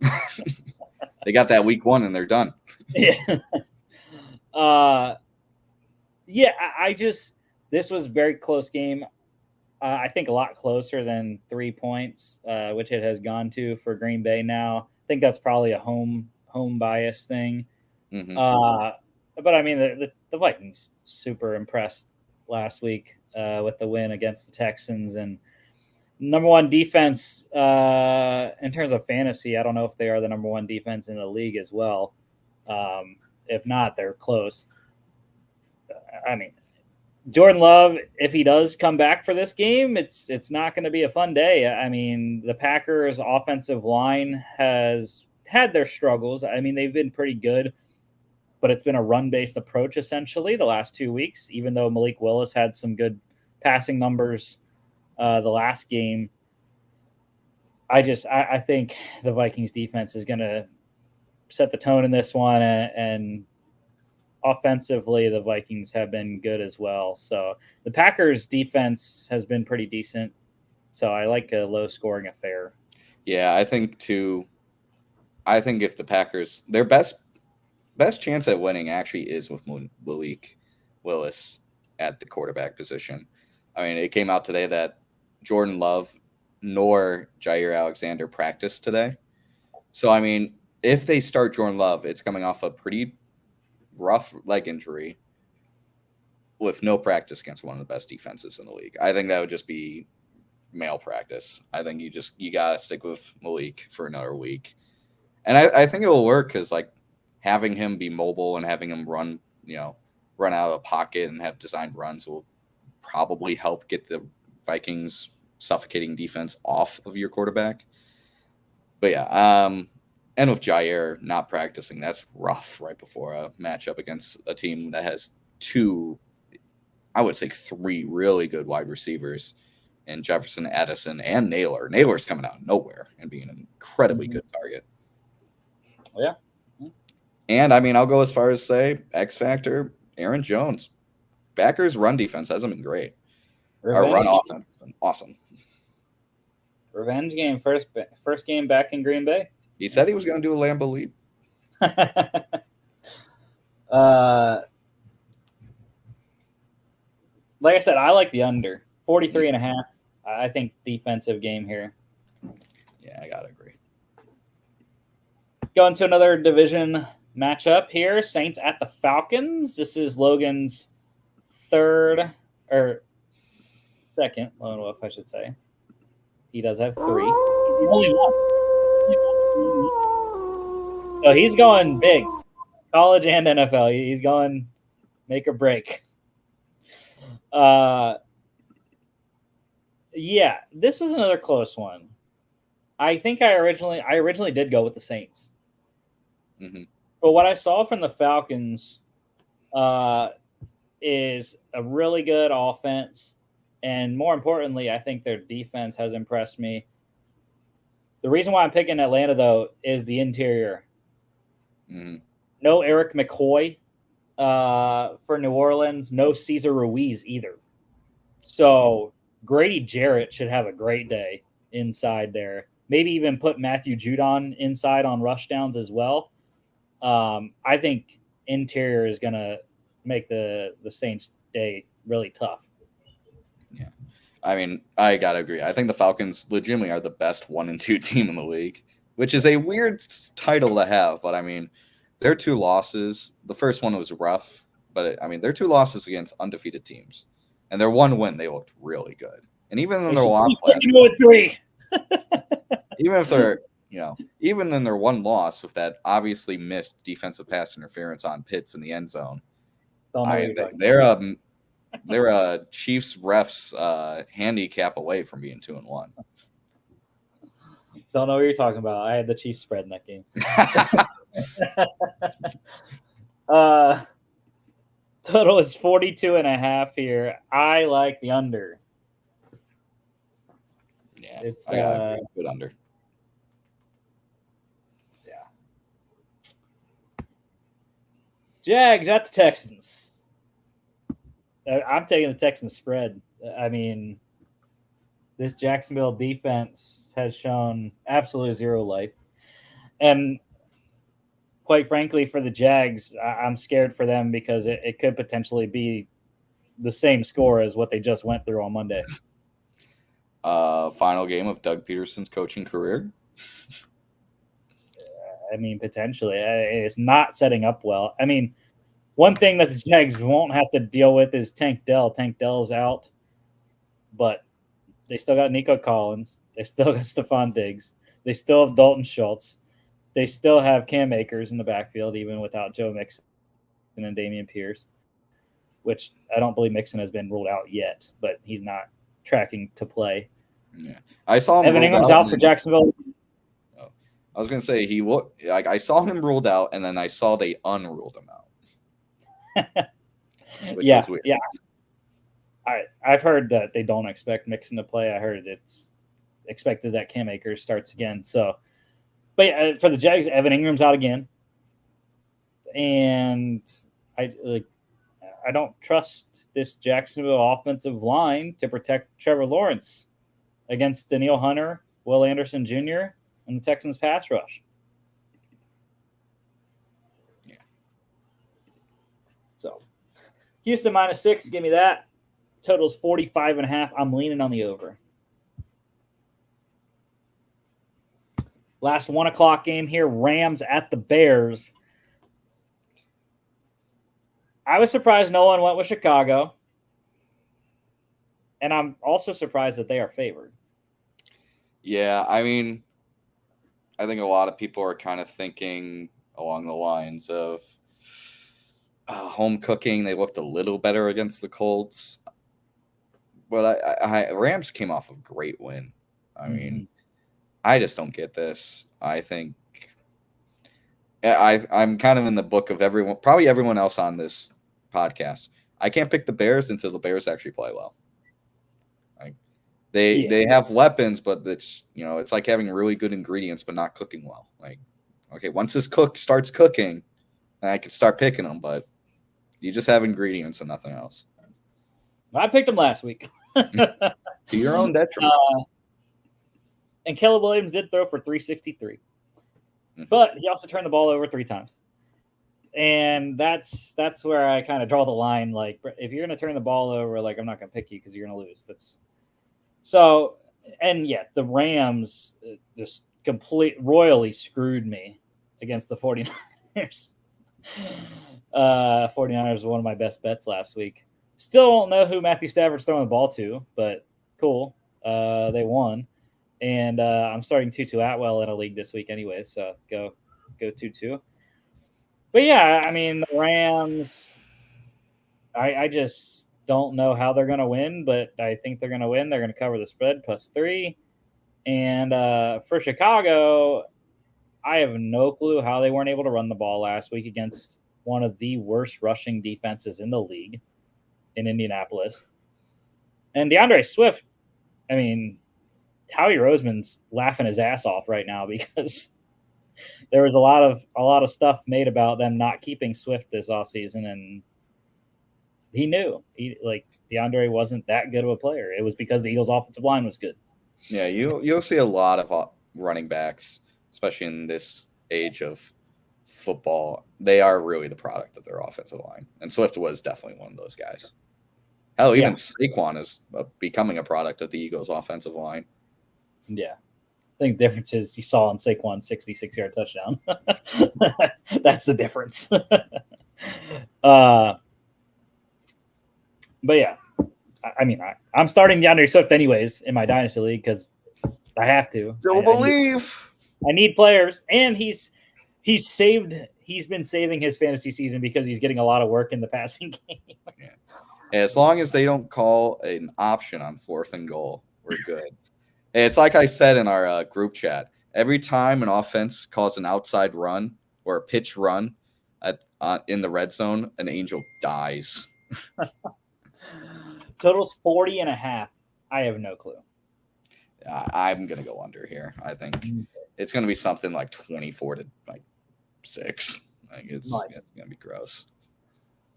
They got that week 1 and they're done. Yeah. Yeah, I just this was a very close game. I think a lot closer than 3 points, which it has gone to for Green Bay now. I think that's probably a home bias thing. Mm-hmm. But I mean, the Vikings super impressed last week with the win against the Texans, and number one defense in terms of fantasy. I don't know if they are the number one defense in the league as well. If not, they're close. I mean, Jordan Love, if he does come back for this game, it's not going to be a fun day. I mean, the Packers' offensive line has had their struggles. I mean, they've been pretty good, but it's been a run-based approach essentially the last 2 weeks, even though Malik Willis had some good passing numbers the last game. I think the Vikings defense is going to set the tone in this one, and offensively, the Vikings have been good as well. So the Packers defense has been pretty decent. So I like a low scoring affair. Yeah, I think too. I think if the Packers, their best chance at winning actually is with Malik Willis at the quarterback position. I mean, it came out today that Jordan Love nor Jair Alexander practiced today. So, I mean, if they start Jordan Love, it's coming off a pretty rough leg injury with no practice against one of the best defenses in the league. I think that would just be malpractice. I think you got to stick with Malik for another week. And I think it will work because, like, having him be mobile and having him run out of the pocket and have designed runs will probably help get the Vikings suffocating defense off of your quarterback. But yeah, and with Jair not practicing, that's rough right before a matchup against a team that has 2, I would say 3 really good wide receivers in Jefferson, Addison, and Naylor. Naylor's coming out of nowhere and being an incredibly good target. Yeah. And I mean, I'll go as far as say X Factor, Aaron Jones. Packers' run defense hasn't been great. Our run offense has been awesome. Revenge game, first game back in Green Bay. He said he was going to do a Lambeau leap. Like I said, I like the under 43.5. I think defensive game here. Yeah, I gotta agree. Going to another division matchup here. Saints at the Falcons. This is Logan's third or second lone wolf, I should say. He does have 3. He's the only one. So he's going big. College and NFL. He's going make or break. Yeah, this was another close one. I think I originally did go with the Saints. Mm-hmm. But what I saw from the Falcons is a really good offense. And more importantly, I think their defense has impressed me. The reason why I'm picking Atlanta, though, is the interior. Mm-hmm. No Eric McCoy for New Orleans. No Cesar Ruiz either. So Grady Jarrett should have a great day inside there. Maybe even put Matthew Judon inside on rush downs as well. I think interior is going to make the Saints' day really tough. Yeah. I mean, I got to agree. I think the Falcons legitimately are the best 1 and 2 team in the league, which is a weird title to have. But, I mean, their 2 losses, the first one was rough. But, I mean, their 2 losses against undefeated teams. And their 1 win, they looked really good. And even in their loss last week, even if they're, even in their 1 loss with that obviously missed defensive pass interference on Pitts in the end zone, they're a Chiefs refs handicap away from being 2-1. Don't know what you're talking about. I had the Chiefs spread in that game. Total is 42.5 here. I like the under. Yeah, It's I got a good under. Yeah. Jags at the Texans. I'm taking the Texans spread. I mean, this Jacksonville defense has shown absolutely zero life. And quite frankly, for the Jags, I'm scared for them because it could potentially be the same score as what they just went through on Monday. Final game of Doug Peterson's coaching career. I mean, potentially. It's not setting up well. I mean, one thing that the Jags won't have to deal with is Tank Dell. Tank Dell's out, but they still got Nico Collins. They still got Stephon Diggs. They still have Dalton Schultz. They still have Cam Akers in the backfield, even without Joe Mixon and Dameon Pierce, which I don't believe Mixon has been ruled out yet, but he's not tracking to play. Yeah, I saw him. Evan Ingram's out for Jacksonville. I was gonna say I saw him ruled out, and then I saw they unruled him out. Yeah. I've heard that they don't expect Mixon to play. I heard it's expected that Cam Akers starts again. So, but yeah, for the Jags, Evan Ingram's out again, and I don't trust this Jacksonville offensive line to protect Trevor Lawrence against Danielle Hunter, Will Anderson Jr., and the Texans pass rush. Yeah. So, Houston -6, give me that. Total's 45.5. I'm leaning on the over. Last 1 o'clock game here, Rams at the Bears. I was surprised no one went with Chicago. And I'm also surprised that they are favored. Yeah, I mean, I think a lot of people are kind of thinking along the lines of home cooking. They looked a little better against the Colts. But Rams came off a great win. I mean, I just don't get this. I think I'm kind of in the book of probably everyone else on this podcast. I can't pick the Bears until the Bears actually play well. Like they have weapons, but it's like having really good ingredients but not cooking well. Like, okay, once this cook starts cooking, then I can start picking them. But you just have ingredients and nothing else. I picked them last week. To your own detriment. And Caleb Williams did throw for 363. But he also turned the ball over 3 times. And that's where I kind of draw the line. Like, if you're going to turn the ball over, like, I'm not going to pick you because you're going to lose. The Rams just royally screwed me against the 49ers. 49ers was one of my best bets last week. Still don't know who Matthew Stafford's throwing the ball to, but cool. They won. And I'm starting Tutu Atwell in a league this week anyway, so go Tutu. But yeah, I mean, the Rams, I just don't know how they're going to win, but I think they're going to win. They're going to cover the spread +3. And for Chicago, I have no clue how they weren't able to run the ball last week against one of the worst rushing defenses in the league in Indianapolis. And DeAndre Swift, I mean, Howie Roseman's laughing his ass off right now because there was a lot of stuff made about them not keeping Swift this offseason, and he knew DeAndre wasn't that good of a player. It was because the Eagles' offensive line was good. Yeah, you'll see a lot of running backs, especially in this age of football. They are really the product of their offensive line, and Swift was definitely one of those guys. Hell, even Saquon is becoming a product of the Eagles' offensive line. Yeah. I think the difference is you saw on Saquon's 66-yard touchdown. That's the difference. But yeah, I mean, I'm starting DeAndre Swift anyways in my Dynasty League because I have to. Still believe. I need players, and he's been saving his fantasy season because he's getting a lot of work in the passing game. Yeah. As long as they don't call an option on 4th and goal, we're good. It's like I said in our group chat. every time an offense calls an outside run or a pitch run in the red zone, an Angel dies. Total's 40.5. I have no clue. I'm going to go under here. I think it's going to be something like 24 to like 6. Like it's going to be gross.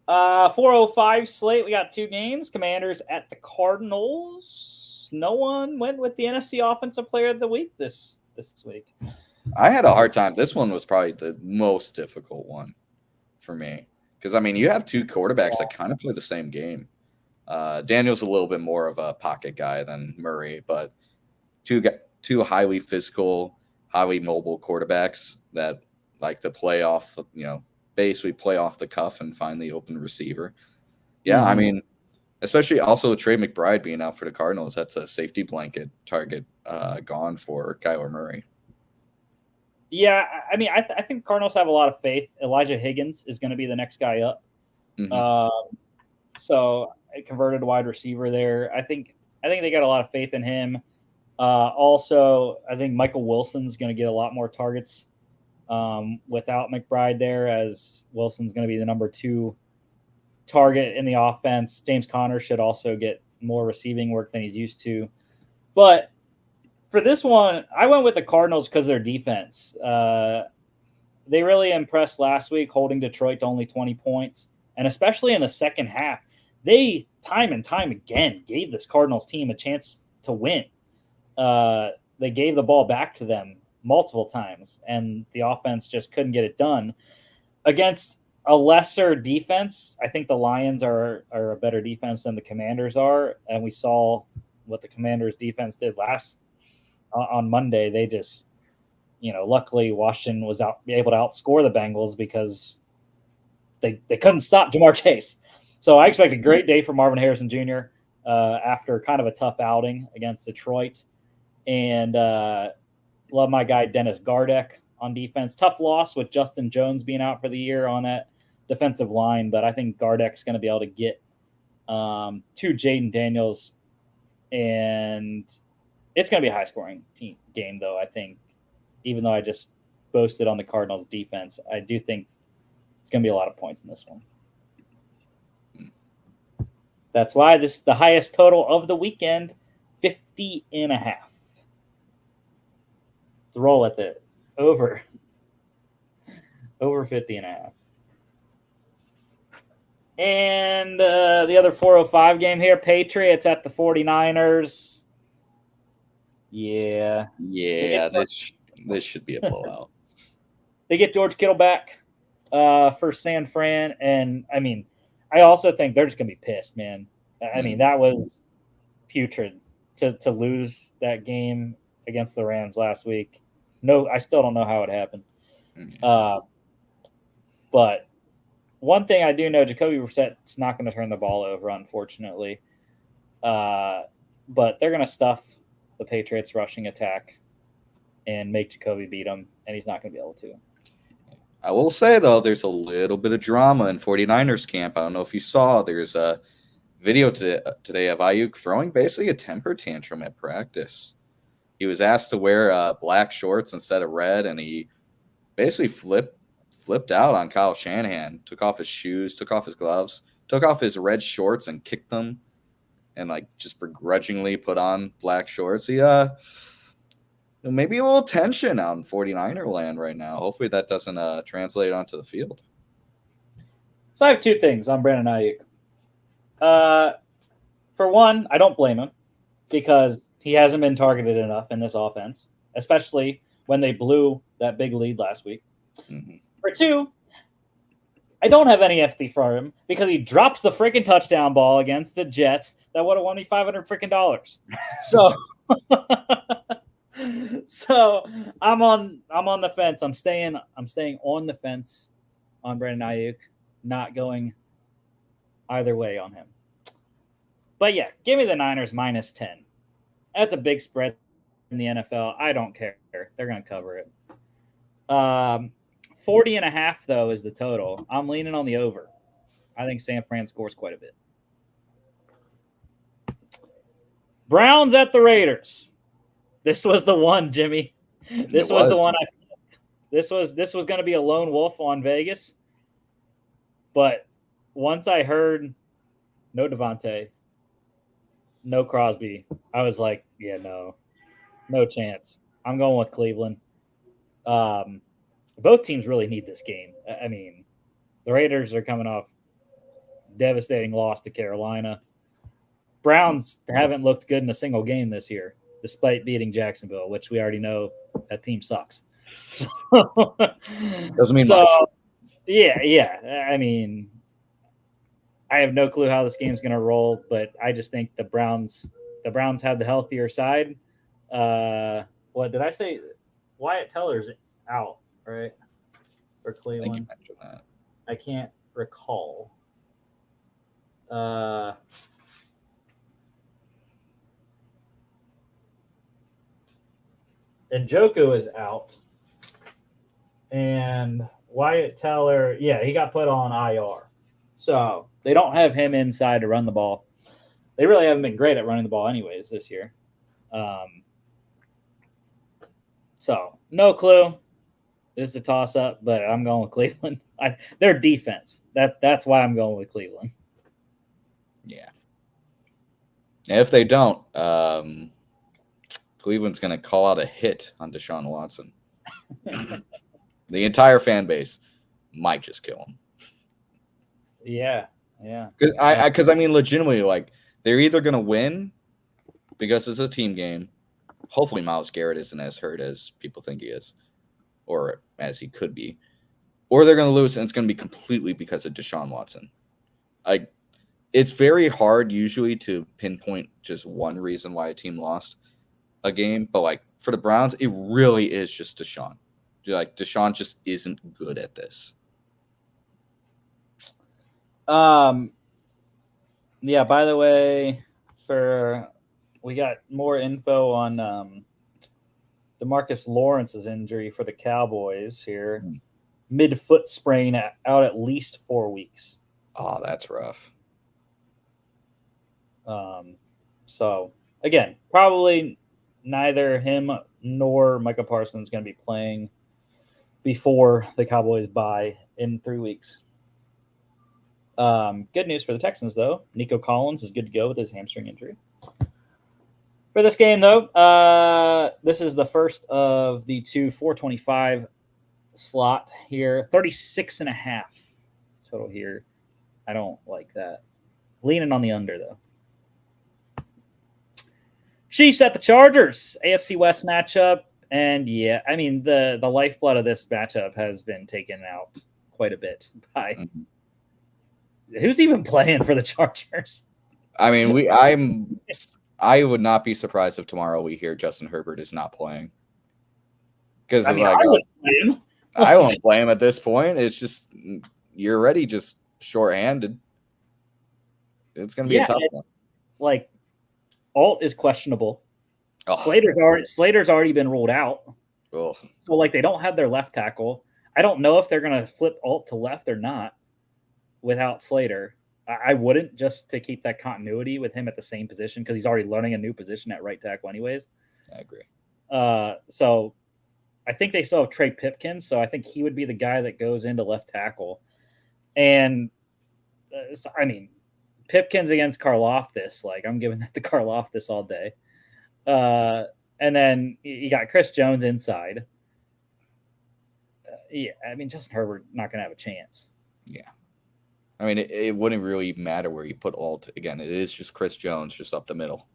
4:05 slate. We got 2 games. Commanders at the Cardinals. No one went with the NFC Offensive Player of the Week this week. I had a hard time. This one was probably the most difficult one for me because, I mean, you have 2 quarterbacks that kind of play the same game. Daniel's a little bit more of a pocket guy than Murray, but two highly physical, highly mobile quarterbacks that like to play off, basically play off the cuff and find the open receiver. Yeah, I mean, especially also Trey McBride being out for the Cardinals, that's a safety blanket target gone for Kyler Murray. Yeah, I mean, I think Cardinals have a lot of faith. Elijah Higgins is going to be the next guy up. So a converted wide receiver there. I think they got a lot of faith in him. Also, I think Michael Wilson's going to get a lot more targets without McBride there, as Wilson's going to be the number 2 target in the offense. James Conner should also get more receiving work than he's used to. But for this one, I went with the Cardinals because of their defense. They really impressed last week, holding Detroit to only 20 points. And especially in the second half, they time and time again gave this Cardinals team a chance to win. They gave the ball back to them multiple times, and the offense just couldn't get it done. Against a lesser defense, I think the Lions are a better defense than the Commanders are, and we saw what the Commanders' defense did on Monday. They just, luckily Washington was able to outscore the Bengals because they couldn't stop Jamar Chase. So I expect a great day for Marvin Harrison Jr. After kind of a tough outing against Detroit. And love my guy Dennis Gardeck on defense. Tough loss with Justin Jones being out for the year on that defensive line, but I think Gardeck's going to be able to get to Jaden Daniels, and it's going to be a high-scoring game, though, I think. Even though I just boasted on the Cardinals' defense, I do think it's going to be a lot of points in this one. That's why this is the highest total of the weekend, 50.5. Let's roll with it. Over 50.5. And the other 4:05 game here, Patriots at the 49ers. Yeah. Yeah, this should be a blowout. They get George Kittle back for San Fran, and I mean, I also think they're just gonna be pissed, man. I mean, that was putrid to lose that game against the Rams last week. No, I still don't know how it happened. But one thing I do know, Jacoby Brissett's not going to turn the ball over, unfortunately. But they're going to stuff the Patriots' rushing attack and make Jacoby beat them, and he's not going to be able to. I will say, though, there's a little bit of drama in 49ers camp. I don't know if you saw. There's a video today of Ayuk throwing basically a temper tantrum at practice. He was asked to wear black shorts instead of red, and he basically flipped out on Kyle Shanahan, took off his shoes, took off his gloves, took off his red shorts and kicked them, and just begrudgingly put on black shorts. He maybe a little tension out in 49er land right now. Hopefully that doesn't translate onto the field. So I have 2 things on Brandon Ayuk. For one, I don't blame him because he hasn't been targeted enough in this offense, especially when they blew that big lead last week. Mm-hmm. For 2, I don't have any empathy for him because he dropped the freaking touchdown ball against the Jets that would have won me $500 So, so I'm on the fence. I'm staying on the fence on Brandon Ayuk, not going either way on him. But yeah, give me the Niners minus 10. That's a big spread in the NFL. I don't care. They're going to cover it. 40.5, though, is the total. I'm leaning on the over. I think San Fran scores quite a bit. Browns at the Raiders. This was the one, Jimmy. This was the one I flipped. This was going to be a lone wolf on Vegas. But once I heard no Devontae, no Crosby, I was like, yeah, no chance. I'm going with Cleveland. Both teams really need this game. I mean, the Raiders are coming off devastating loss to Carolina. Browns haven't looked good in a single game this year, despite beating Jacksonville, which we already know that team sucks. Doesn't mean so much. yeah. I mean, I have no clue how this game's going to roll, but I just think the Browns have the healthier side. What did I say? Wyatt Teller's out, right? For Cleveland. I think you mentioned that. I can't recall. And Njoku is out. And Wyatt Teller, yeah, he got put on IR. So they don't have him inside to run the ball. They really haven't been great at running the ball anyways this year. So no clue. This is a toss-up, but I'm going with Cleveland. Their defense. That's why I'm going with Cleveland. Yeah. And if they don't, Cleveland's going to call out a hit on Deshaun Watson. The entire fan base might just kill him. Yeah. Because I mean, legitimately, like, they're either going to win because it's a team game. Hopefully Myles Garrett isn't as hurt as people think he is, or as he could be. Or they're going to lose, and it's going to be completely because of Deshaun Watson. Like, it's very hard usually to pinpoint just one reason why a team lost a game. But, like, for the Browns, it really is just Deshaun. Like, Deshaun just isn't good at this. Yeah, by the way, we got more info on DeMarcus Lawrence's injury for the Cowboys here. Mid-foot sprain out at least 4 weeks. Oh, that's rough. So, again, probably neither him nor Micah Parsons going to be playing before the Cowboys bye in 3 weeks. Good news for the Texans, though. Nico Collins is good to go with his hamstring injury. For this game, though, this is the first of the two 425 slot here. 36.5 total here. I don't like that. Leaning on the under, though. Chiefs at the Chargers. AFC West matchup. And, yeah, I mean, the lifeblood of this matchup has been taken out quite a bit by who's even playing for the Chargers. I mean, I would not be surprised if tomorrow we hear Justin Herbert is not playing. Because I won't play him at this point. It's just you're already just shorthanded. It's going to be a tough one. Like, Alt is questionable. Oh, Slater's already been ruled out. Oh. So, like, they don't have their left tackle. I don't know if they're going to flip Alt to left or not without Slater. I wouldn't, just to keep that continuity with him at the same position, because he's already learning a new position at right tackle anyways. I agree. So I think they still have Trey Pipkins, so I think he would be the guy that goes into left tackle. And, I mean, Pipkins against Karlaftis, like, I'm giving that to Karlaftis all day. And then you got Chris Jones inside. Yeah, I mean, Justin Herbert not going to have a chance. Yeah. I mean, it wouldn't really matter where you put Alt. Again, it is just Chris Jones just up the middle.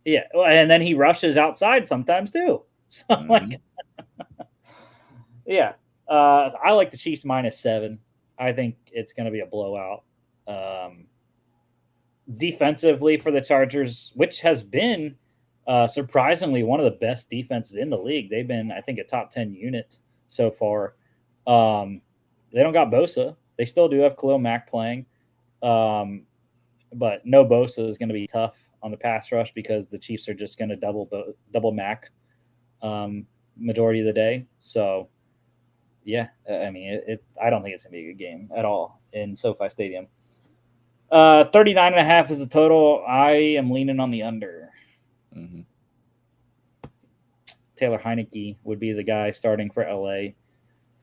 Yeah, and then he rushes outside sometimes too. So, like, yeah. I like the Chiefs -7. I think it's going to be a blowout. Defensively for the Chargers, which has been surprisingly one of the best defenses in the league. They've been, I think, a top 10 unit so far. They don't got Bosa. They still do have Khalil Mack playing. But no Bosa is going to be tough on the pass rush because the Chiefs are just going to double Mack majority of the day. So, yeah, I mean, I don't think it's going to be a good game at all in SoFi Stadium. 39.5 is the total. I am leaning on the under. Mm-hmm. Taylor Heineke would be the guy starting for LA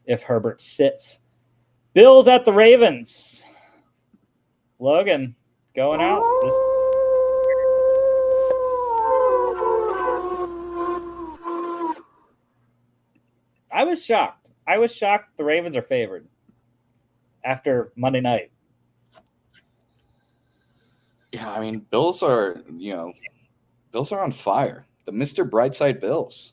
if Herbert sits. Bills at the Ravens. Logan going out. I was shocked. The Ravens are favored after Monday night. Yeah, I mean, Bills are on fire. The Mr. Brightside Bills.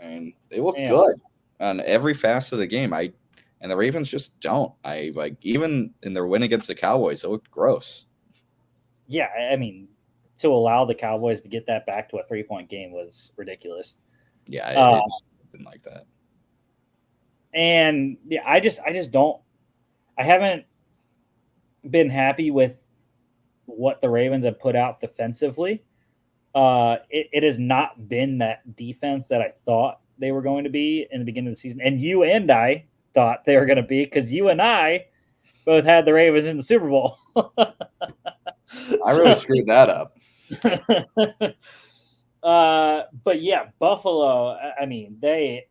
I mean, they look good on every facet of the game. And the Ravens just don't. Even in their win against the Cowboys, it looked gross. Yeah, I mean, to allow the Cowboys to get that back to a 3-point game was ridiculous. Yeah, it didn't like that. And yeah, I just don't. I haven't been happy with what the Ravens have put out defensively. It has not been that defense that I thought they were going to be in the beginning of the season. And you and I thought they were going to be, because you and I both had the Ravens in the Super Bowl. I really screwed that up. But yeah, Buffalo, I mean, they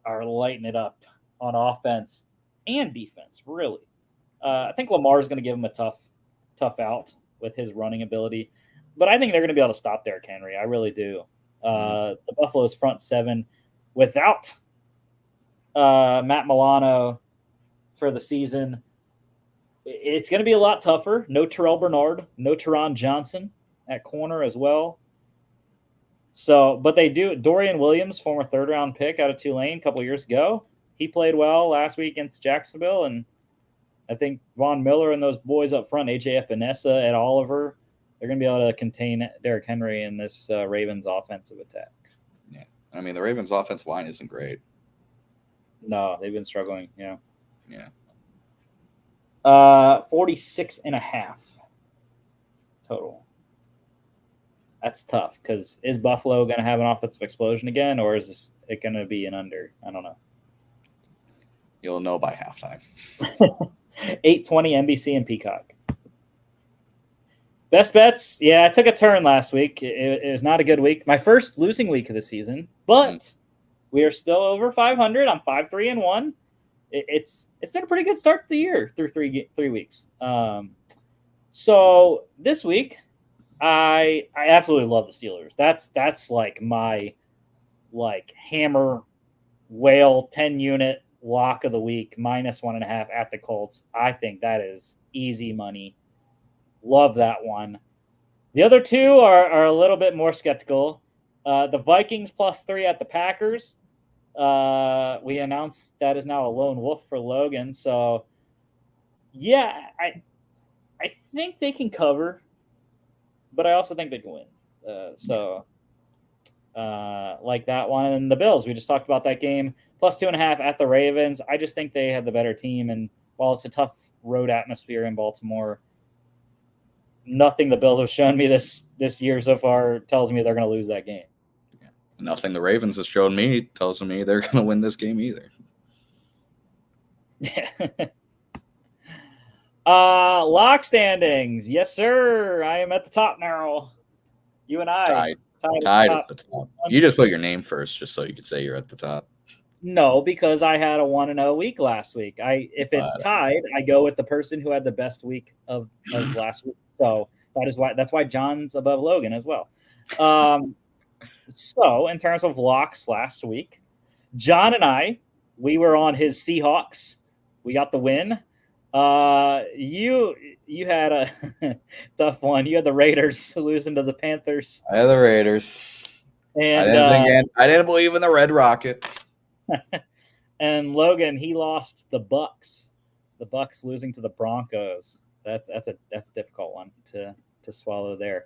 are lighting it up on offense and defense, really. I think Lamar is going to give him a tough out with his running ability. But I think they're going to be able to stop Derrick Henry. I really do. The Buffalo's front seven without Matt Milano for the season, it's going to be a lot tougher. No Terrell Bernard, no Teron Johnson at corner as well. So, but they do. Dorian Williams, former third-round pick out of Tulane a couple years ago, he played well last week against Jacksonville, and I think Von Miller and those boys up front, AJ Epinesa, Ed Oliver, they're going to be able to contain Derrick Henry in this Ravens offensive attack. Yeah. I mean, the Ravens offensive line isn't great. No, they've been struggling. Yeah. Yeah. 46.5 total. That's tough, because is Buffalo going to have an offensive explosion again, or is it going to be an under? I don't know. You'll know by halftime. 8:20 NBC and Peacock. Best bets. Yeah, I took a turn last week. It was not a good week. My first losing week of the season, but we are still over 500. I'm 5-3-1. It's been a pretty good start to the year through three weeks. So this week, I absolutely love the Steelers. That's like my hammer whale 10-unit lock of the week, -1.5 at the Colts. I think that is easy money. Love that one. The other two are a little bit more skeptical. The Vikings +3 at the Packers. We announced that is now a lone wolf for Logan. So, yeah, I think they can cover, but I also think they can win. Like that one. And the Bills, we just talked about that game, +2.5 at the Ravens. I just think they have the better team. And while it's a tough road atmosphere in Baltimore, nothing the Bills have shown me this year so far tells me they're going to lose that game. Yeah. Nothing the Ravens has shown me tells me they're going to win this game either. Yeah. Lock standings. Yes, sir. I am at the top now. You and I. Tied at the top. You just put your name first just so you could say you're at the top. No, because I had a 1-0 week last week. If it's tied, I go with the person who had the best week of last week. So that's why John's above Logan as well. So in terms of locks last week, John and I, we were on his Seahawks. We got the win. You had a tough one. You had the Raiders losing to the Panthers. I had the Raiders. And I didn't believe in the Red Rocket. And Logan, he lost the Bucks. The Bucks losing to the Broncos. That's a difficult one to swallow there.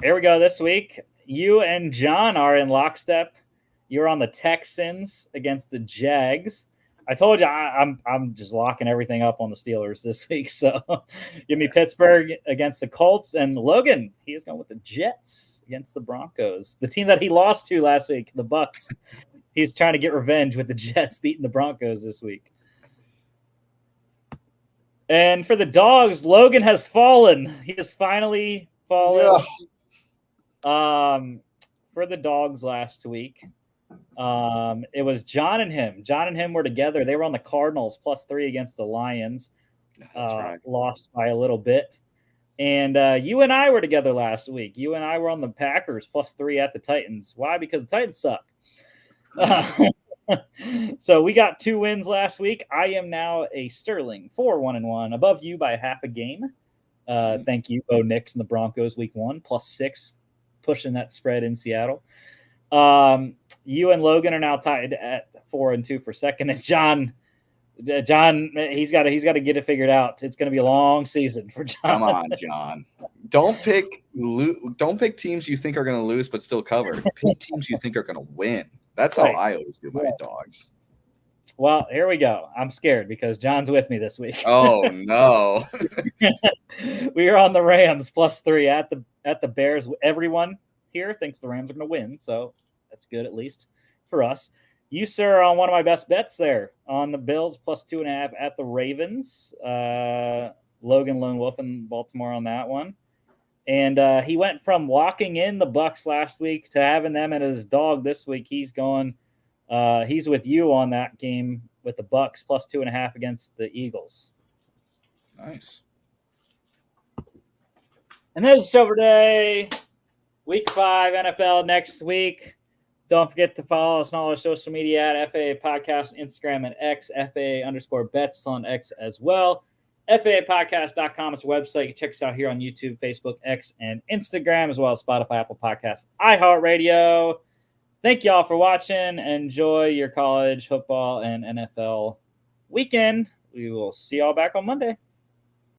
Here we go this week. You and John are in lockstep. You're on the Texans against the Jags. I told you I'm just locking everything up on the Steelers this week. So give me Pittsburgh against the Colts. And Logan, he is going with the Jets against the Broncos. The team that he lost to last week, the Bucks. He's trying to get revenge with the Jets beating the Broncos this week. And for the Dogs, Logan has fallen. He has finally fallen. Yeah. for the dogs last week. It was John and him. John and him were together. They were on the Cardinals +3 against the Lions. That's right. Lost by a little bit. And you and I were together last week. You and I were on the Packers +3 at the Titans. Why? Because the Titans suck. So we got 2 wins last week. I am now a sterling 4-1-1, above you by half a game. Thank you, Bo Nix and the Broncos week 1, +6, pushing that spread in Seattle. You and Logan are now tied at 4-2 for second. And John, he's got to get it figured out. It's going to be a long season for John. Come on, John. Don't pick teams you think are going to lose but still cover. Pick teams you think are going to win. That's how I always do my dogs. Well, here we go. I'm scared because John's with me this week. Oh no. We are on the Rams +3 at the Bears. Everyone here thinks the Rams are going to win, so that's good at least for us. You, sir, are on one of my best bets there on the Bills +2.5 at the Ravens. Logan Lone Wolf in Baltimore on that one. And he went from locking in the Bucks last week to having them at his dog this week. He's with you on that game with the Bucks +2.5 against the Eagles. Nice. And there's Silver Day, Week 5 NFL next week. Don't forget to follow us on all our social media at FAA Podcast, Instagram, and X, FAA_bets on X as well. FAApodcast.com is a website. You can check us out here on YouTube, Facebook, X, and Instagram, as well as Spotify, Apple Podcasts, iHeartRadio. Thank you all for watching. Enjoy your college football and NFL weekend. We will see y'all back on Monday.